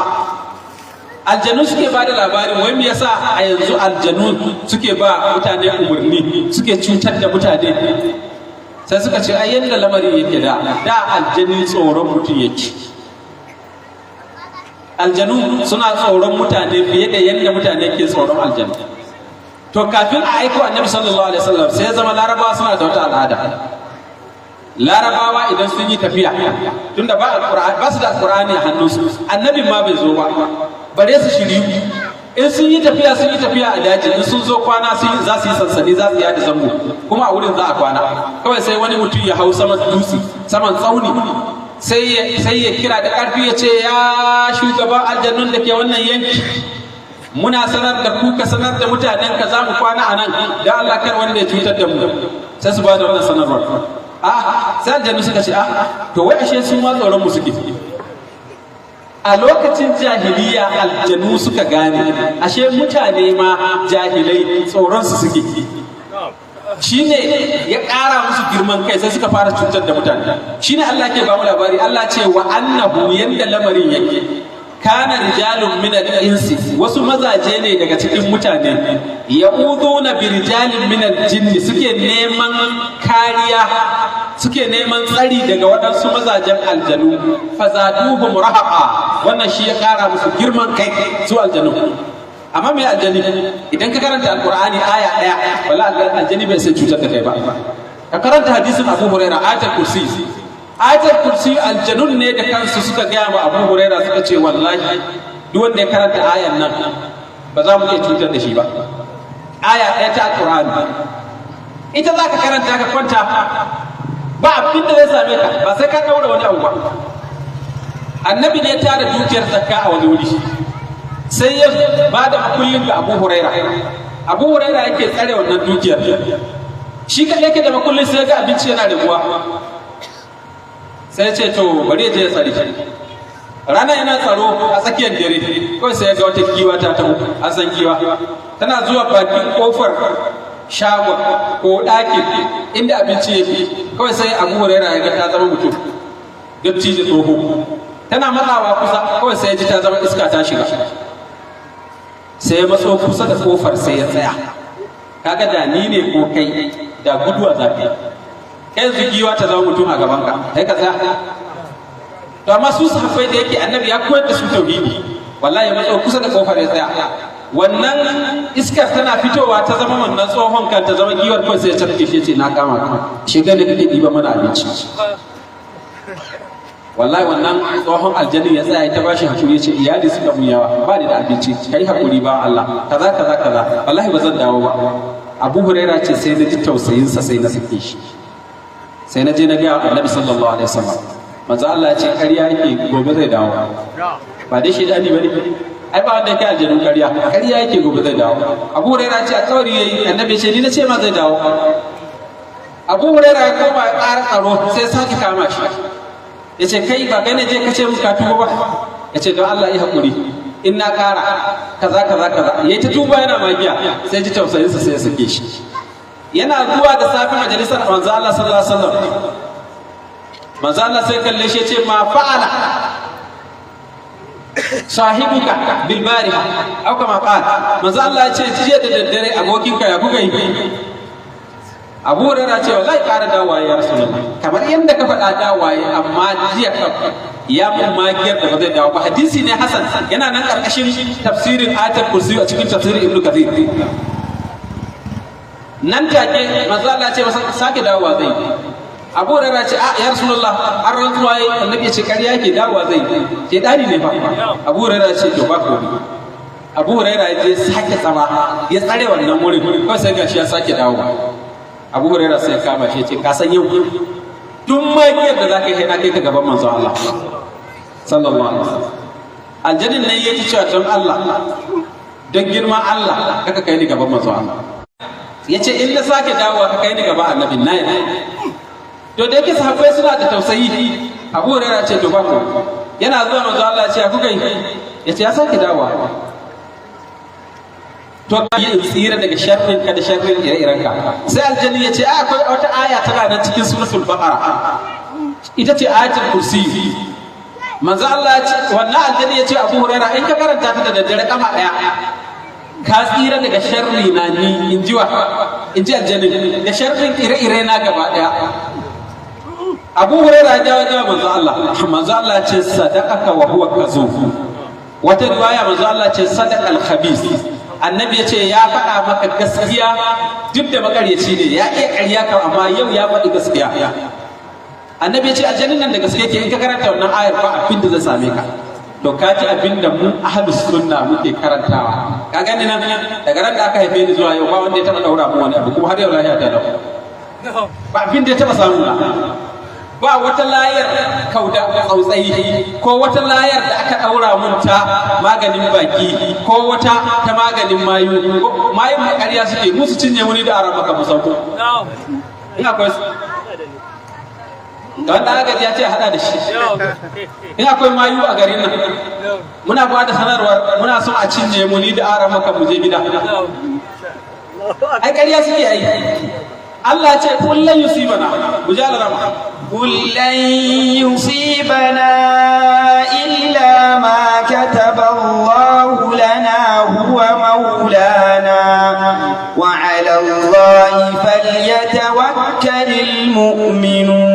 Speaker 2: aljanu suke ba da labarin wai me yasa a yanzu aljanu suke ba mutane umarni suke cutar da mutane sai suka ce ai yanda lamarin yake da aljani tsoron mutum yake aljanu suna tsoron mutane fiye da yanda mutane ke tsoron aljanu to kafin a aiko annabi sallallahu alaihi wasallam sai zama larabawa suna da wata al'ada larabawa idan sun yi tafiya tunda ba su da alqur'ani a hannunsu annabi ma bai zo ba bare su shiryu. In sun yi tafiya a daji, in sun zo kwana za su yi sansani, za su yi da zango, kuma a wurin za a kwana. Kawai sai wani mutum ya hau saman dutse, saman tsauni, sai ya kira da ƙarfi ya ce, ya shugaban aljannun da ke wannan yanki, muna sanar da ku, ka sanar da mutanen ka za mu kwana a nan, da Allah kar wanda ya cutar da mu. Sai su ba da wannan sanarwar. Sai aljannu suka ce, to wai ashe su ma tsoron mu suke. A lokacin jahiliya aljanu suka gane ashe mutane ma jahilai tsoronsu suke. Shi ne ya ƙara musu girman kai sai suka fara cutar da mutane. Shi ne Allah ke ba mu labari, Allah ce wa annahu yanda lamarin yake kana rijalun min al-insi, wasu mazaje ne daga cikin mutane, ya'uduna bi rijalin min al-jinni, suke neman kariya, suke neman tsari daga waɗansu mazajen aljanu, fazaduhum rahaqa, wannan shi ya ƙara musu girman kai su aljanu. Amma mai aljani idan ka karanta alqur'ani aya ɗaya, wallahi aljani bai sai cutar da kai ba. Ka karanta hadisin Abu Hurairah, ayatul kursi aljanun ne da kansu suka gaya ma Abu Hurairah, suka ce wallahi duk wanda ya karanta ayan nan ba za mu iya cutar da shi ba. Aya ɗaya ta alqur'ani ita za ka karanta ka kwanta, ba abin da zai same ka, ba sai ka daura wani abu ba. Annabi ne ya tara dukiyar zakka a wani wuri, sai ya ba da makullin ga Abu Hurairah. Abu Hurairah yake tsare wannan dukiyar, shi kaɗai yake da makullin, sai ga abinci yana raguwa, sai ce to bari ya je ya tsare shi. Rana yana tsaro a tsakiyar dare, kawai sai ya ga wata giwa ta taho, an san giwa tana zuwa bakin kofar shagon ko ɗakin inda abinci yake. Kawai sai Abu Hurairah ya ga ta zama mutum, dattijo tsoho, tana matsawa kusa, kawai sai ya ji ta zama iska ta shiga, sai ya matso kusa da kofar sai ya tsaya. Kaga da ni ne ko kai da guduwa za ka yi, yanzu giwa ta zama mutum a gaban ka, kai ka tsaya. To amma su sahabbai da yake annabi ya koyar da su tauhidi, wallahi ya matso kusa da kofar ya tsaya. Wannan iskar tana fitowa ta zama wannan tsohon kan ta zama giwar, kawai sai ya tafke shi, ce na kama ka, shiga da kake ɗiba mana abinci. Wallahi wannan tsohon aljanni ya tsaya ta bashi hakuri, ya ce iyali suka mun yawa, ba ni da abinci, kai hakuri ba Allah, kaza kaza kaza, wallahi ba zan dawo ba. Abu Hurairah ce sai na ji tausayinsa, sai na sake shi, sai na je na ga Annabi sallallahu alaihi wasallam. Manzo Allah ya ce ƙarya yake, gobe zai dawo. Ba dai shedani bane, ai ba wanda yake aljannu ƙarya yake, gobe zai dawo. Abu Hurairah ce alƙawari yayi, Annabi ya ce ni na ce ma zai dawo. Abu Hurairah ya koma ya ƙara tsaro, sai sake kama shi, ya ce kai ba gane je kace muka tuba ba, ya ce don Allah ya haƙuri, in na ƙara kaza kaza kaza, yayi ta tuba yana magiya, sai ji tausayinsa sai ya sake shi. Yana zuwa da safi majalisar manzo Allah sallallahu alaihi wasallam, manzo Allah sai kalle shi ya ce ma fa'ala sahibuka bil bariha au kama qala. Manzo Allah ya ce jiya da daddare abokinka ya kuka yi? Abu Hurairah ce wallahi ƙara dawaye ya Rasulullah, kamar yadda ka faɗa dawaye, amma jiya ka ya mun magiyar da ba zai dawo ba. Hadisi ne hasan, yana nan ƙarƙashin tafsirin ayatul kursi a cikin tafsirin Ibn Kathir. Nan take manzo Allah ce masa sake dawowa zai. Abu Hurairah ce ya Rasulullah, har rantsuwa yayi, annabi ya ce ƙarya yake, dawowa zai, ce dani ne fa. Abu Hurairah ce to ba komai. Abu Hurairah ya je sake tsama, ya tsare wannan wurin, kawai sai gashi ya sake dawowa. Abu Hurairah sai ya kama shi, ya ce ka san yau duk magiyar da za ka yi na kai ka gaban manzon Allah sallallahu alaihi wasallam. Aljannin nan ya ci cewa don Allah, don girman Allah, kaka kai ni gaban manzon Allah. Ya ce in na sake dawowa ka kai ni gaban annabin na yi. To da yake sahabbai suna da tausayi, Abu Hurairah ce to ba ku. Yana zuwa manzon Allah ya ce ku kai, ya ce ya sake dawowa. To yi tsira daga sharrin ka da sharrin ire-iren ka. Sai aljanni ya ce akwai wata aya tana nan cikin suratul baqara, ita ce ayatul kursi. Manzo Allah ya ce, wannan aljanni ya ce Abu Hurairah, in ka karanta ta da daddare kama daya ka tsira daga sharri na ni, in ji aljanni, da sharrin ire-ire na gaba daya. Abu Hurairah ya jawo manzo Allah ya ce sadaqaka wa huwa kazub. Wata riwaya manzo Allah ya ce sadaqal khabith. Annabi ya ce ya faɗa maka gaskiya duk da makaryaci ne, ya iya ƙarya kan, amma yau ya faɗi gaskiya. Annabi ya ce aljannin nan da gaske ke, in ka karanta wannan ayar ba abin da zai same ka. to kaji abinda mu ahlus sunna muke karantawa ka gani nan daga ran da aka haife ni zuwa yau ba wanda ya taba daura mu wani abu kuma har yau lafiya ta dawo ba abinda ya taba samu ba wata layar kauda tsautsayi ko wata layar da aka daura mun ta maganin baki ko wata ta maganin mayu mayu ƙarya suke musu cinye wani da araba ka musauko ina akwai don da agaji ya ce hada da shi in akwai mayu a garin nan muna ba da sanarwar muna son a cinye mu ni da ara maka mu je gida ai ƙarya suke yi Allah ce kullun yusibana mujal rama
Speaker 1: kullun yusibana illa ma kataba Allah lana huwa maulana wa ala Allah falyatawakkalul mu'minun